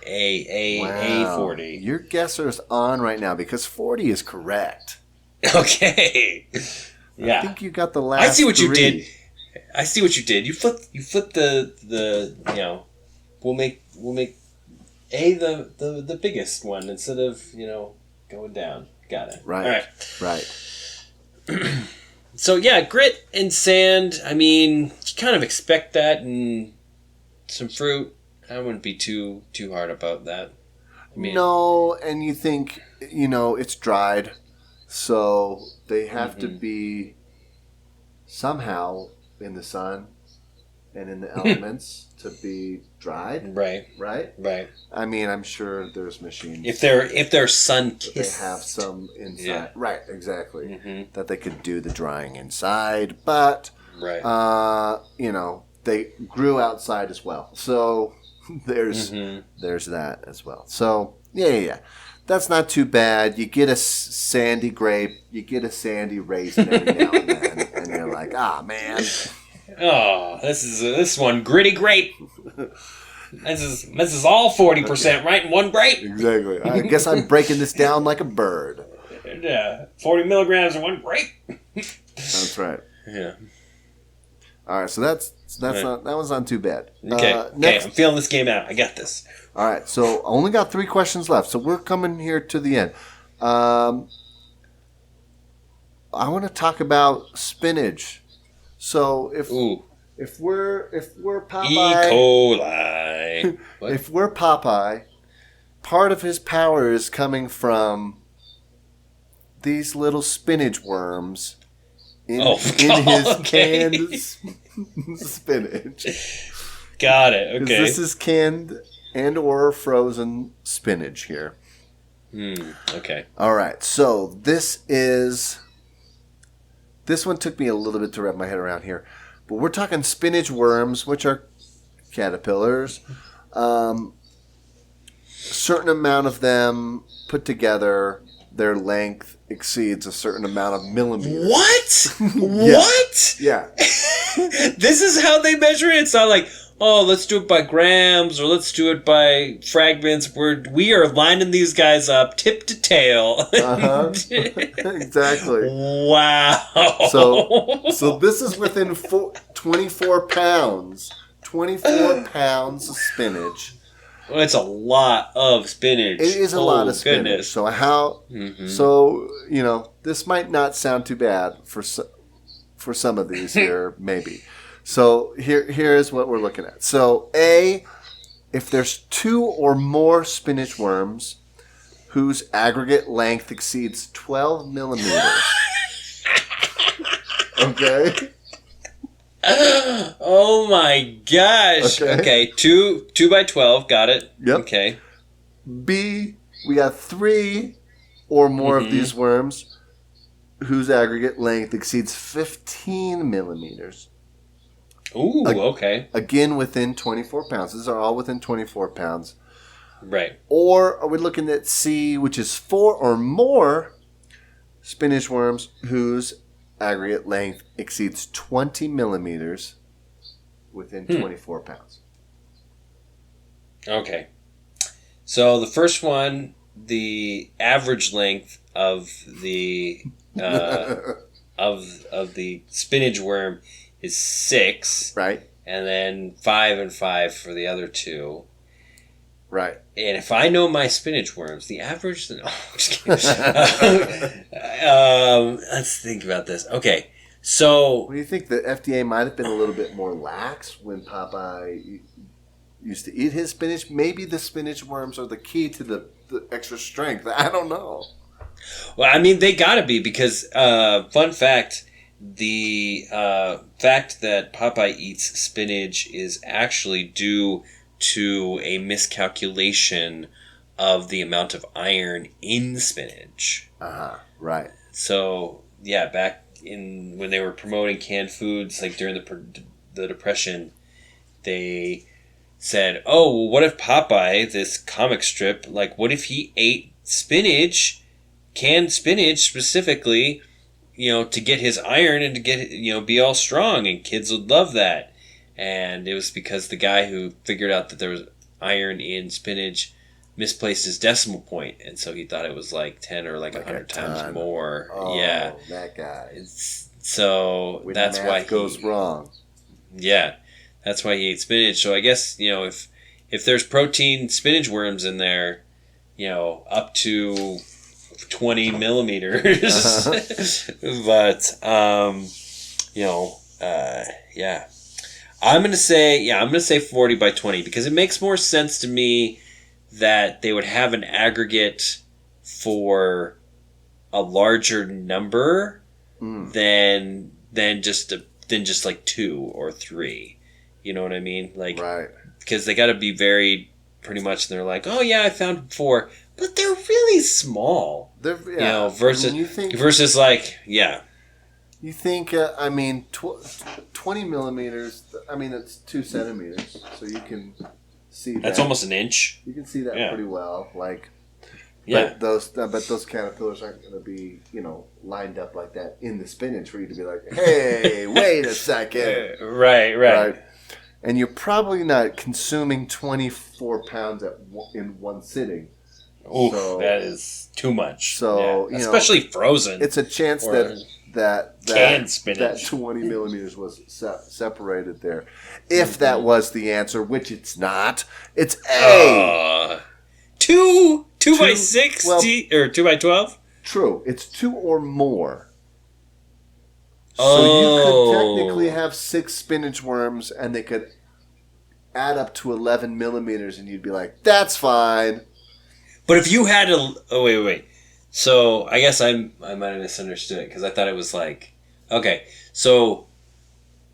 A 40. Your guesser's on right now because 40 is correct. Okay. Yeah. I think you got the last. I see what you 3. did. I see what you did. You flipped the we'll make A the biggest one instead of, going down. Got it. Right. All right. Right. So yeah, grit and sand. I mean, you kind of expect that, and some fruit. I wouldn't be too hard about that. I mean, No, and you think it's dried, so they have to be somehow in the sun and in the elements to be dried. right. Right. I mean, I'm sure there's machines. If they're sun kissed, they have some inside. Yeah. Right. Exactly. That they could do the drying inside, but right. they grew outside as well. So there's that as well. So yeah. That's not too bad. You get a sandy grape, you get a sandy raisin every now and then, and you're like, man. Oh, this one gritty grape. This is all 40%, right? In one grape. Exactly. I guess I'm breaking this down like a bird. Yeah, 40 milligrams in one grape. That's right. Yeah. All right, so that's right. not that one's not too bad. Okay, next. I'm feeling this game out. I got this. All right, so I only got 3 questions left, so we're coming here to the end. I want to talk about spinach. So if we're Popeye, E. coli. What? if we're Popeye, part of his power is coming from these little spinach worms in his canned spinach. Got it. Okay. This is canned and or frozen spinach here. Okay. All right. So this one took me a little bit to wrap my head around here, but we're talking spinach worms, which are caterpillars. Certain amount of them put together, their length exceeds a certain amount of millimeters. What? Yeah. What? Yeah. This is how they measure it. It's not like, oh, let's do it by grams or let's do it by fragments. We are lining these guys up tip to tail. Exactly. Wow. So this is within 24 pounds. 24 pounds of spinach. Well, it's a lot of spinach. It is a lot of spinach. Goodness. So So this might not sound too bad for some of these here, maybe. So here's what we're looking at. So A, if there's 2 or more spinach worms whose aggregate length exceeds 12 millimeters. Okay. Oh my gosh. Okay. 2 by 12. Got it. Yep. Okay. B, we got 3 or more of these worms whose aggregate length exceeds 15 millimeters. Ooh, okay. Again, within 24 pounds. These are all within 24 pounds. Right. Or are we looking at C, which is 4 or more spinach worms whose aggregate length exceeds 20 millimeters within 24 pounds? Okay. So the first one, the average length of the of the spinach worm is 6. Right. And then 5 and 5 for the other 2. Right. And if I know my spinach worms, the average... No, I'm just kidding. Let's think about this. Okay, so... What do you think? The FDA might have been a little bit more lax when Popeye used to eat his spinach? Maybe the spinach worms are the key to the extra strength. I don't know. Well, I mean, they gotta be because, fun fact... The fact that Popeye eats spinach is actually due to a miscalculation of the amount of iron in spinach. Right. So yeah, back in when they were promoting canned foods, like during the Depression, they said, "Oh, well, what if Popeye, this comic strip, like, what if he ate spinach, canned spinach specifically, to get his iron and to get, be all strong, and kids would love that." And it was because the guy who figured out that there was iron in spinach misplaced his decimal point, and so he thought it was like 10 or like 100 times more. Oh, yeah, that guy. So when that's math why goes wrong. Yeah, that's why he ate spinach. So I guess if there's protein spinach worms in there, up to 20 millimeters, but yeah. I'm gonna say 40 by 20 because it makes more sense to me that they would have an aggregate for a larger number than just like 2 or 3. You know what I mean? Like, right. Because they got to be very pretty much. They're like, oh yeah, I found 4, but they're really small. Versus like, yeah. You think, 20 millimeters, that's 2 centimeters, so you can see that. That's almost an inch. You can see that pretty well. Yeah. But those caterpillars aren't going to be, lined up like that in the spinach for you to be like, hey, wait a second. Right. And you're probably not consuming 24 pounds in one sitting. Oof, that is too much. So, especially frozen. It's a chance that canned spinach. That 20 millimeters was separated there. If that was the answer, which it's not, it's A. 2 by 6 or 2 by 12? True. It's 2 or more. So you could technically have 6 spinach worms and they could add up to 11 millimeters and you'd be like, that's fine. But if you had a... Oh, wait. So I guess I might have misunderstood it because I thought it was like... Okay, so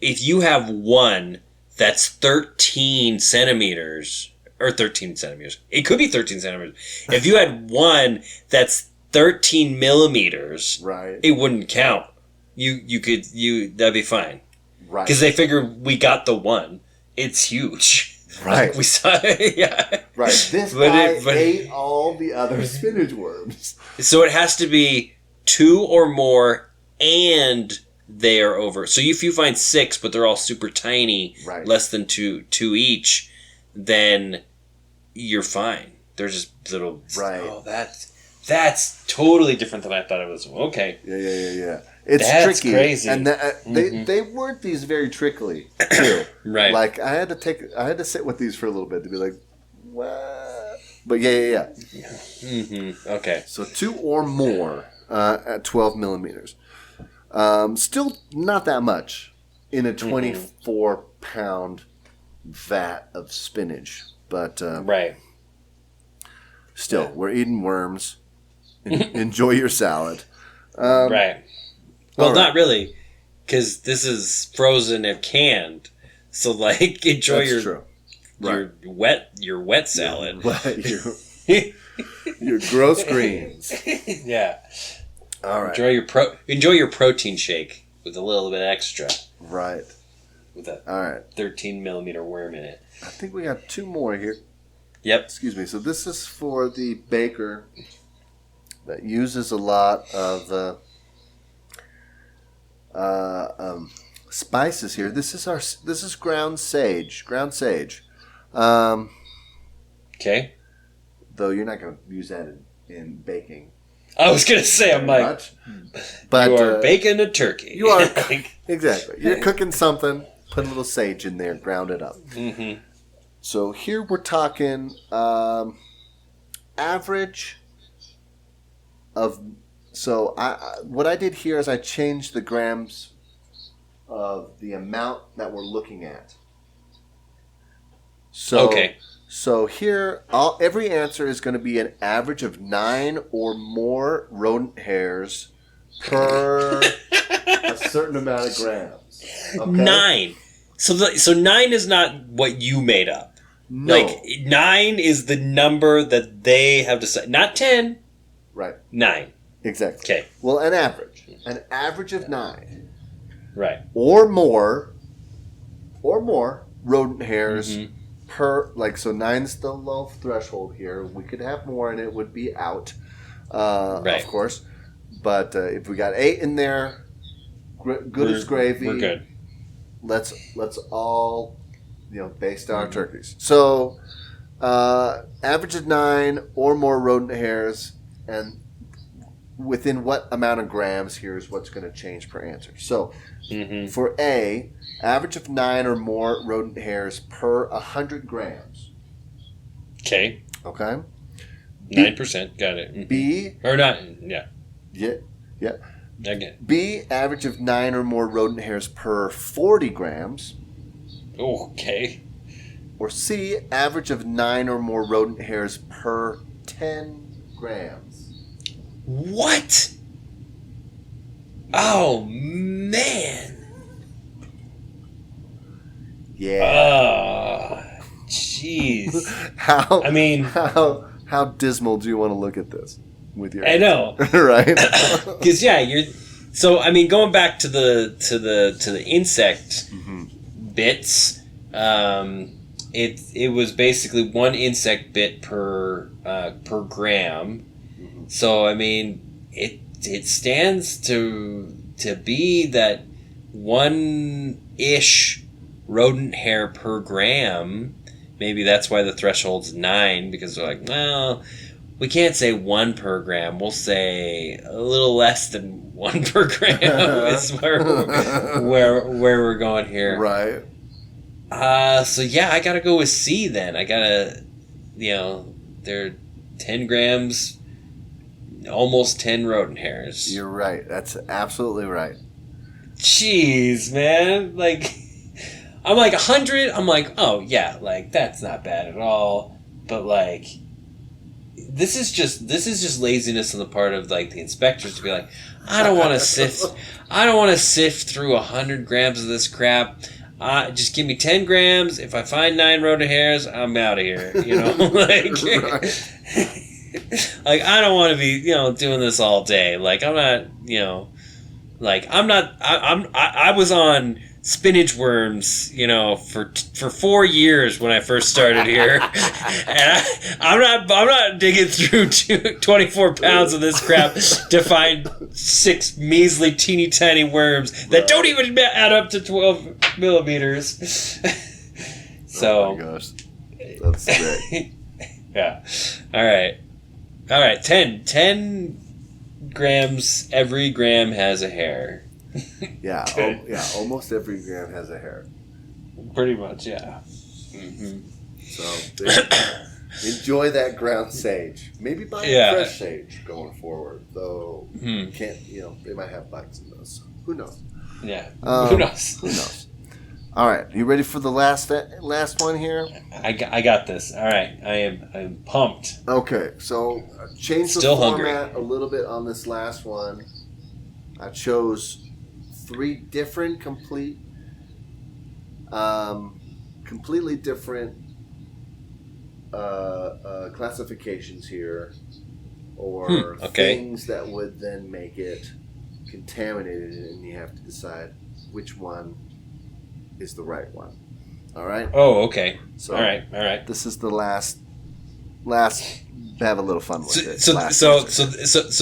if you have one that's 13 centimeters... Or 13 centimeters. It could be 13 centimeters. If you had one that's 13 millimeters... Right. It wouldn't count. That'd be fine. Right. Because they figured we got the one. It's huge. Right. Like we saw, yeah. Right. This guy ate all the other spinach worms. So it has to be 2 or more, and they are over. So if you find 6, but they're all super tiny, less than two each, then you're fine. They're just little. Right. Oh, that's totally different than I thought it was. Okay. Yeah. It's That's tricky. Crazy. And they word these very trickily too. Right. Like I had to sit with these for a little bit to be like, what? But yeah. Mm-hmm. Okay. So 2 or more at 12 millimeters. Still not that much in a 24-pound vat of spinach, but right. Still, we're eating worms. Enjoy your salad. Right. Well, not really, because this is frozen and canned. So, like, enjoy your wet salad. Your gross greens. Yeah. All right. Enjoy your protein shake with a little bit extra. Right. With a all right 13 millimeter worm in it. I think we got 2 more here. Yep. Excuse me. So this is for the baker that uses a lot of spices here. This is ground sage. Okay. Though you're not going to use that in baking. I was going to say, I'm like, but you are baking a turkey. You are exactly. You're cooking something. Put a little sage in there, ground it up. Mm-hmm. So here we're talking average of. So what I did here is I changed the grams of the amount that we're looking at. So, okay. So here, every answer is going to be an average of 9 or more rodent hairs per a certain amount of grams. Okay? 9. So 9 is not what you made up. No. Like 9 is the number that they have decided. Not 10. Right. 9. Exactly. Okay. Well, an average. An average of 9. Right. Or more rodent hairs per, like, so 9's the low threshold here. We could have more and it would be out, Right. of course. But if we got 8 in there, good as gravy. We're good. Let's all, baste our turkeys. So, average of 9 or more rodent hairs, and within what amount of grams, here's what's going to change per answer. So, for A, average of 9 or more rodent hairs per 100 grams. Okay. Okay? 9%. Got it. B. Or not. Yeah. Yeah. Again. B, average of 9 or more rodent hairs per 40 grams. Okay. Or C, average of 9 or more rodent hairs per 10 grams. What? Oh, man. Yeah. Oh, jeez. How dismal do you want to look at this with your I know. right? Because going back to the insect bits, it was basically 1 insect bit per gram. So it stands to be that 1-ish rodent hair per gram. Maybe that's why the threshold's 9, because they're like, well, we can't say 1 per gram. We'll say a little less than 1 per gram is where we're going here. Right. So yeah, I gotta go with C then. I gotta, they're 10 grams, almost 10 rodent hairs. You're right. That's absolutely right. Jeez, man. Like, I'm like 100. I'm like, oh yeah, like that's not bad at all. But like, this is just laziness on the part of like the inspectors to be like, I don't want to sift through 100 grams of this crap. Just give me 10 grams. If I find 9 rodent hairs, I'm out of here. Like, like I don't want to be doing this all day. Like I'm not I was on spinach worms, for 4 years when I first started here, and I'm not digging through 24 pounds of this crap to find 6 measly, teeny tiny worms that don't even add up to 12 millimeters. So, oh my gosh, that's great. Yeah. All right. 10 grams. Every gram has a hair. Yeah, almost every gram has a hair. Pretty much, yeah. So enjoy that ground sage. Maybe buy fresh sage going forward, though. Can't they might have bugs in those. Who knows? Yeah. Who knows? Who knows? All right, you ready for the last one here? I got this. All right, I'm pumped. Okay, so change the format a little bit on this last one. I chose 3 different completely different classifications here, or things that would then make it contaminated, and you have to decide which one is the right one. All right. Oh, okay. So all right. This is the last. Have a little fun with it. So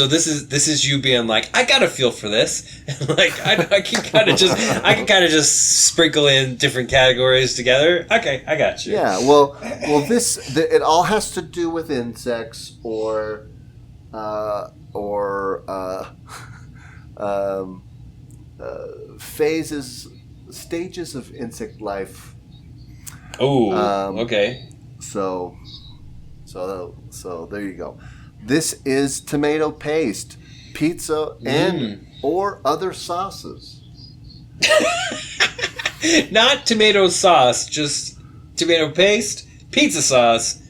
this is you being like, I got a feel for this. Like I can kind of just sprinkle in different categories together. Okay, I got you. Yeah. Well, it all has to do with insects or stages of insect life. Oh, okay. So there you go. This is tomato paste, pizza, and or other sauces. Not tomato sauce, just tomato paste, pizza sauce,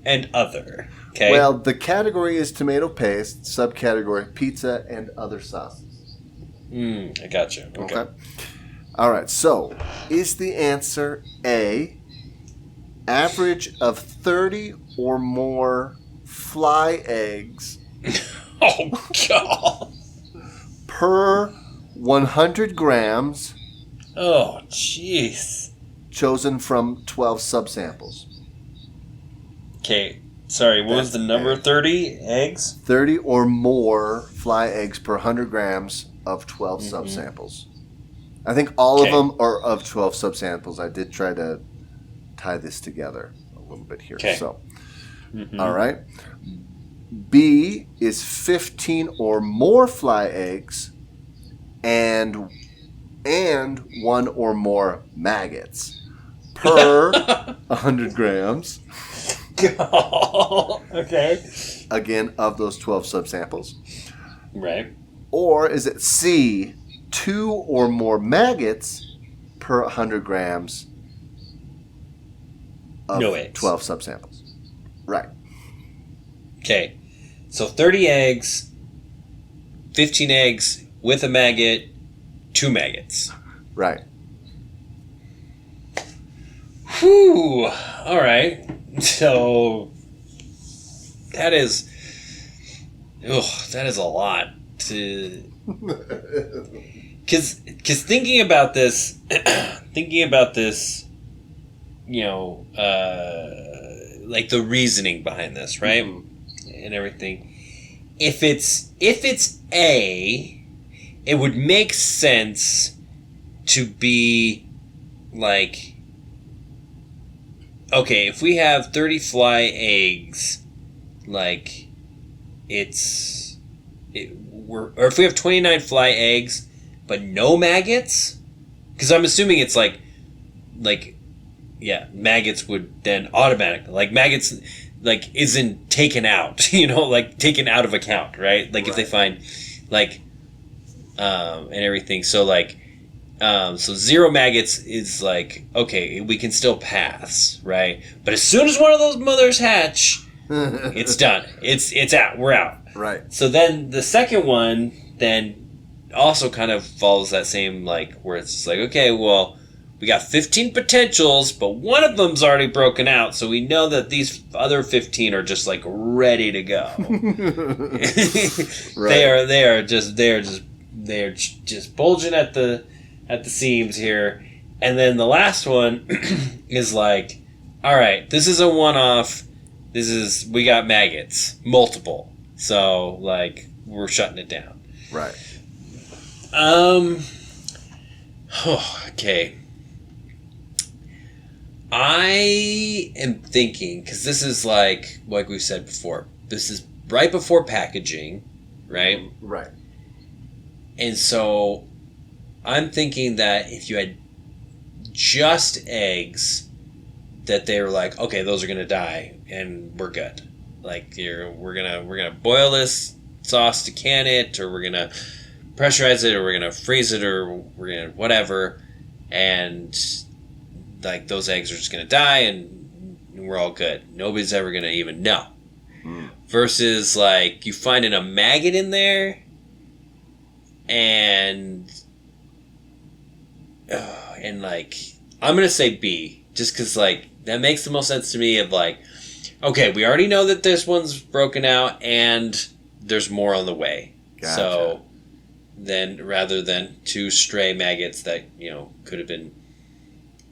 and other. Okay. Well, the category is tomato paste, subcategory pizza and other sauces. I got you. Okay. All right. So, is the answer A, average of 30 or more fly eggs Oh, God. per 100 grams Oh, jeez. chosen from 12 subsamples. Okay, sorry, what was the number? 30 eggs? 30 or more fly eggs per 100 grams of 12 subsamples. I think all of them are of 12 subsamples. I did try to tie this together a little bit here. Okay. So, all right. B is 15 or more fly eggs and one or more maggots per 100 grams. Okay. Again, of those 12 subsamples. Right. Or is it C, 2 or more maggots per 100 grams of No eggs. 12 subsamples? Right. Okay. So 30 eggs, 15 eggs with a maggot, 2 maggots. Right. Whew. All right. So that is a lot to cuz thinking about this like the reasoning behind this, right? And everything. If it's A, it would make sense to be like, okay, if we have 30 fly eggs, like or if we have 29 fly eggs but no maggots, because I'm assuming it's like yeah, maggots would then automatically, like maggots like isn't taken out, like taken out of account, right? Like if they find like and everything, so like so 0 maggots is like, okay, we can still pass, right? But as soon as one of those mothers hatch, it's done. It's out. We're out. Right. So then the second one then also kind of follows that same, like, where it's just like, okay, well, we got 15 potentials, but one of them's already broken out, so we know that these other 15 are just like ready to go. Right. They are just bulging at the seams here. And then the last one is like, all right, this is a one-off. We got maggots, multiple. So like we're shutting it down. Right. Okay. I am thinking, because this is like we said before, this is right before packaging, right? Right. And so I'm thinking that if you had just eggs, that they were like, okay, those are gonna die, and we're good. Like we're gonna boil this sauce to can it, or we're gonna pressurize it, or we're gonna freeze it, or we're gonna whatever, and like those eggs are just gonna die, and we're all good. Nobody's ever gonna even know. Versus like you finding a maggot in there, and like I'm gonna say B, just because like that makes the most sense to me. Of like, okay, we already know that this one's broken out, and there's more on the way. Gotcha. So then, rather than 2 stray maggots that could have been,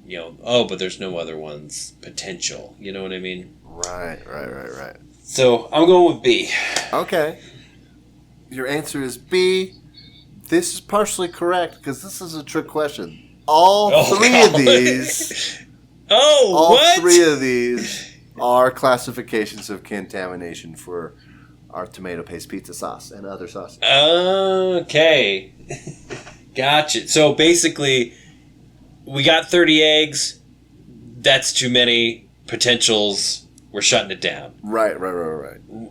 but there's no other ones potential. You know what I mean? Right. So I'm going with B. Okay. Your answer is B. This is partially correct because this is a trick question. All three of these are classifications of contamination for our tomato paste pizza sauce and other sauces. Okay. Gotcha. So basically, we got 30 eggs. That's too many potentials. We're shutting it down. Right.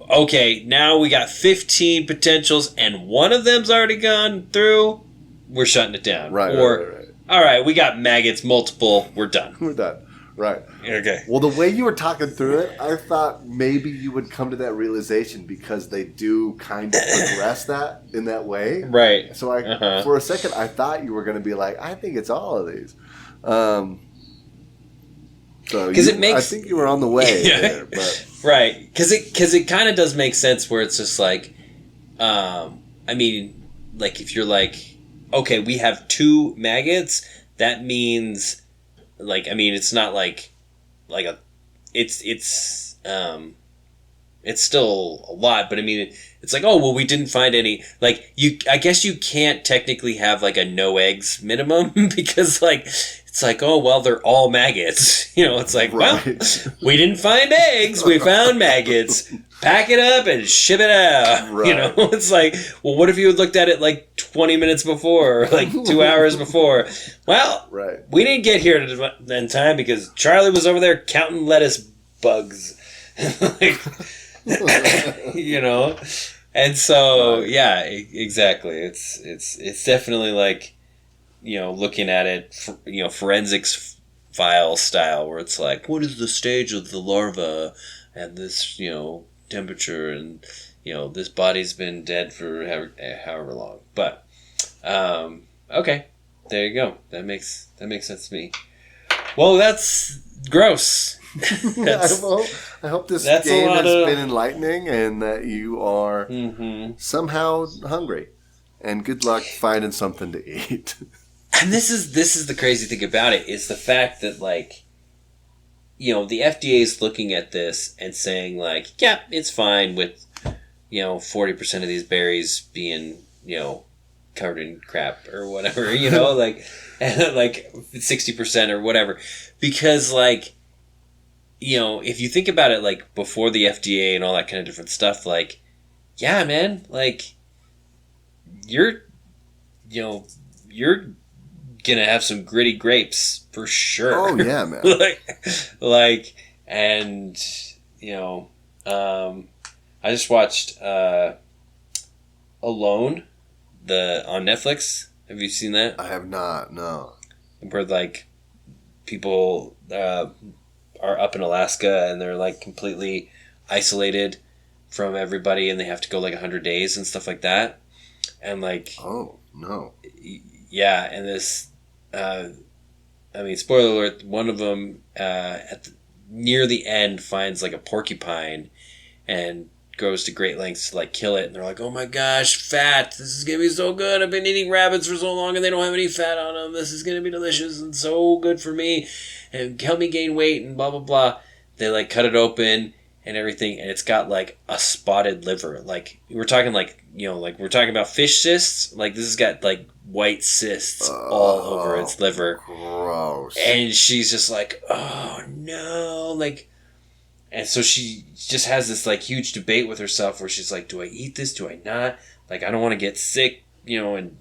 Okay, now we got 15 potentials and one of them's already gone through. We're shutting it down. Right. All right, we got maggots, multiple. We're done. Right. Okay. Well, the way you were talking through it, I thought maybe you would come to that realization because they do kind of progress that in that way. Right. So for a second, I thought you were going to be like, I think it's all of these. So it makes, I think you were on the way yeah, there, but right? Because it kind of does make sense where it's just like, I mean, like if you're like, okay, we have 2 maggots, that means, like, I mean, it's not like a, it's still a lot, but I mean, it's like, oh, well, we didn't find any, like, I guess you can't technically have, like, a no eggs minimum, because, like, it's like, oh, well, they're all maggots. You know, it's like, right. well, we didn't find eggs, we found maggots. Pack it up and ship it out. Right. You know, it's like, well, what if you had looked at it, like, 20 minutes before, or, like, 2 hours before? Well, right. we didn't get here in time because Charlie was over there counting lettuce bugs. Like, you know, and so yeah, exactly. It's definitely like, you know, looking at it, you know, forensics file style, where it's like, what is the stage of the larva at this, you know, temperature, and you know, this body's been dead for however long. But okay, there you go. That makes sense to me. Well, that's gross. I hope this game has been enlightening and that you are somehow hungry. And good luck finding something to eat. And this is the crazy thing about it, is the fact that, like, you know, the FDA is looking at this and saying, like, yeah, it's fine with, you know, 40% of these berries being, you know, covered in crap or whatever, you know, like 60% or whatever. Because, like, you know, if you think about it, like, before the FDA and all that kind of different stuff, like, yeah, man, like, you're gonna have some gritty grapes for sure. Oh, yeah, man. like, and, you know, I just watched Alone, on Netflix. Have you seen that? I have not, no. Where, like, people are up in Alaska and they're, like, completely isolated from everybody, and they have to go, like, 100 days and stuff like that. And, like... Oh, no. Yeah, and this... I mean, spoiler alert, one of them, near the end, finds, like, a porcupine and goes to great lengths to, like, kill it. And they're like, oh my gosh, fat! This is gonna be so good! I've been eating rabbits for so long and they don't have any fat on them. This is gonna be delicious and so good for me and help me gain weight and blah, blah, blah. They, like, cut it open and everything, and it's got, like, a spotted liver. Like, we're talking, like, you know, like, we're talking about fish cysts. Like, this has got, like, white cysts all over its liver. Gross. And she's just like, oh, no. Like, and so she just has this, like, huge debate with herself where she's like, do I eat this? Do I not? Like, I don't want to get sick, you know, and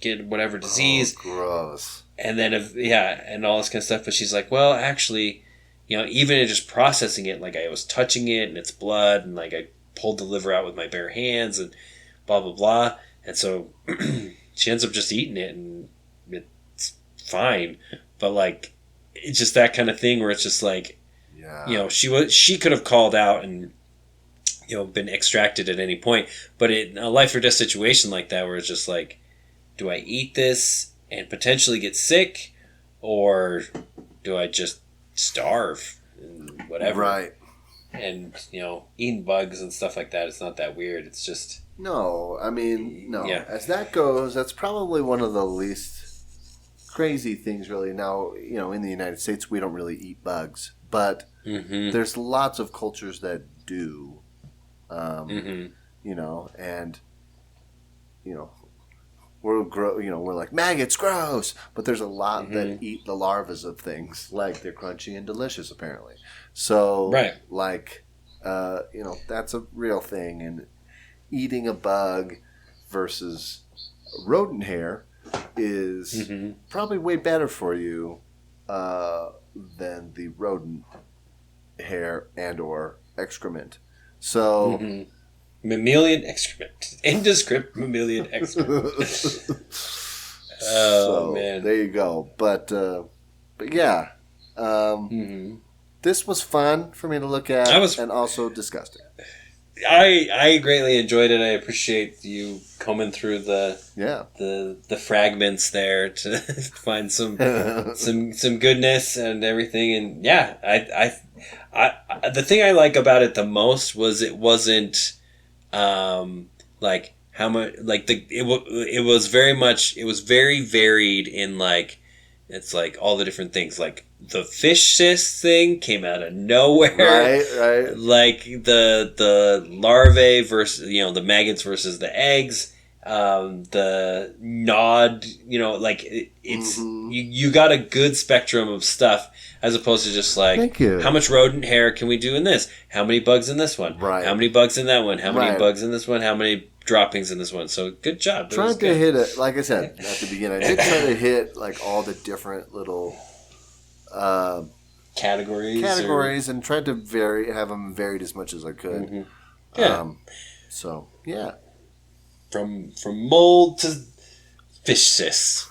get whatever disease. Oh, gross. And then, and all this kind of stuff. But she's like, well, actually... You know, even in just processing it, like, I was touching it and it's blood, and, like, I pulled the liver out with my bare hands and blah, blah, blah. And so she ends up just eating it, and it's fine. But, like, it's just that kind of thing where it's just like, yeah. You know, she could have called out and, you know, been extracted at any point. But in a life or death situation like that, where it's just like, do I eat this and potentially get sick, or do I just starve and whatever? Right. And, you know, eating bugs and stuff like that, it's not that weird. It's just... No, I mean, no. Yeah. As that goes, that's probably one of the least crazy things, really. Now, you know, in the United States, we don't really eat bugs. But there's lots of cultures that do. You know, and, you know, we're like, maggots, gross. But there's a lot that eat the larvas of things. Like, they're crunchy and delicious, apparently. So, right. Like, you know, that's a real thing. And eating a bug versus rodent hair is probably way better for you than the rodent hair and or excrement. So... Mammalian excrement. Indescript mammalian excrement. So, man. There you go. But yeah. This was fun for me to look at and also disgusting. I greatly enjoyed it. I appreciate you combing through Yeah. the fragments there to find some goodness and everything. And yeah, the thing I like about it the most was it wasn't like how much like it was very much, it was very varied in like, it's like all the different things, like the fish cyst thing came out of nowhere. Right. Like the larvae versus, the maggots versus the eggs, the nod, like it's you got a good spectrum of stuff, as opposed to just like, Thank you. how much rodent hair can we do in this? How many bugs in this one? Right. How many bugs in that one? How many Right. bugs in this one? How many droppings in this one? So good job. Trying to hit it, like I said at the beginning, I did try to hit like all the different little categories and tried to have them varied as much as I could. Mm-hmm. Yeah. So yeah, from mold to fish cysts.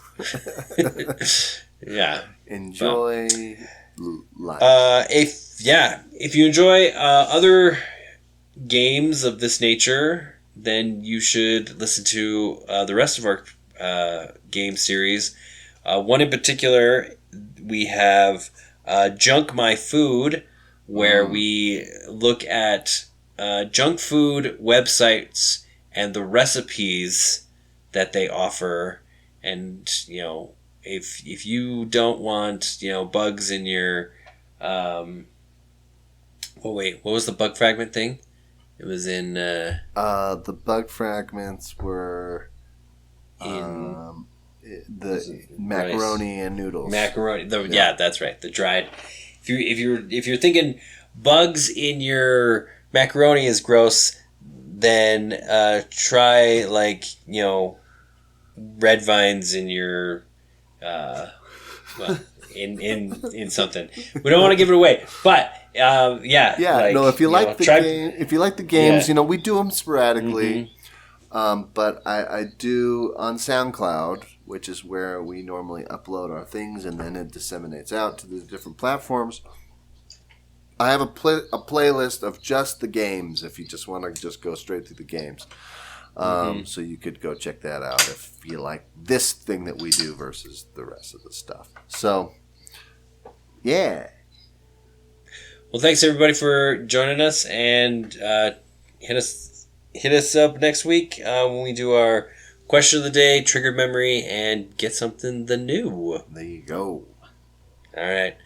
Yeah. Enjoy life. If you enjoy other games of this nature, then you should listen to the rest of our game series. One in particular, we have Junk My Food, where we look at junk food websites and the recipes that they offer. And, if you don't want, bugs in your... what was the bug fragment thing? It was in... the bug fragments were in... the macaroni rice. And noodles. Macaroni. Yeah, that's right. The dried. If you're thinking bugs in your macaroni is gross, then try red vines in your in something. We don't want to give it away, but if you like the game, if you like the games, we do them sporadically. But I do on SoundCloud, which is where we normally upload our things, and then it disseminates out to the different platforms. I have a playlist of just the games if you just want to just go straight through the games. So you could go check that out if you like this thing that we do versus the rest of the stuff. So, yeah. Well, thanks everybody for joining us, and hit us up next week when we do our question of the day, triggered memory, and get something new. There you go. All right.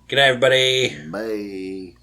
Good night, everybody. Bye.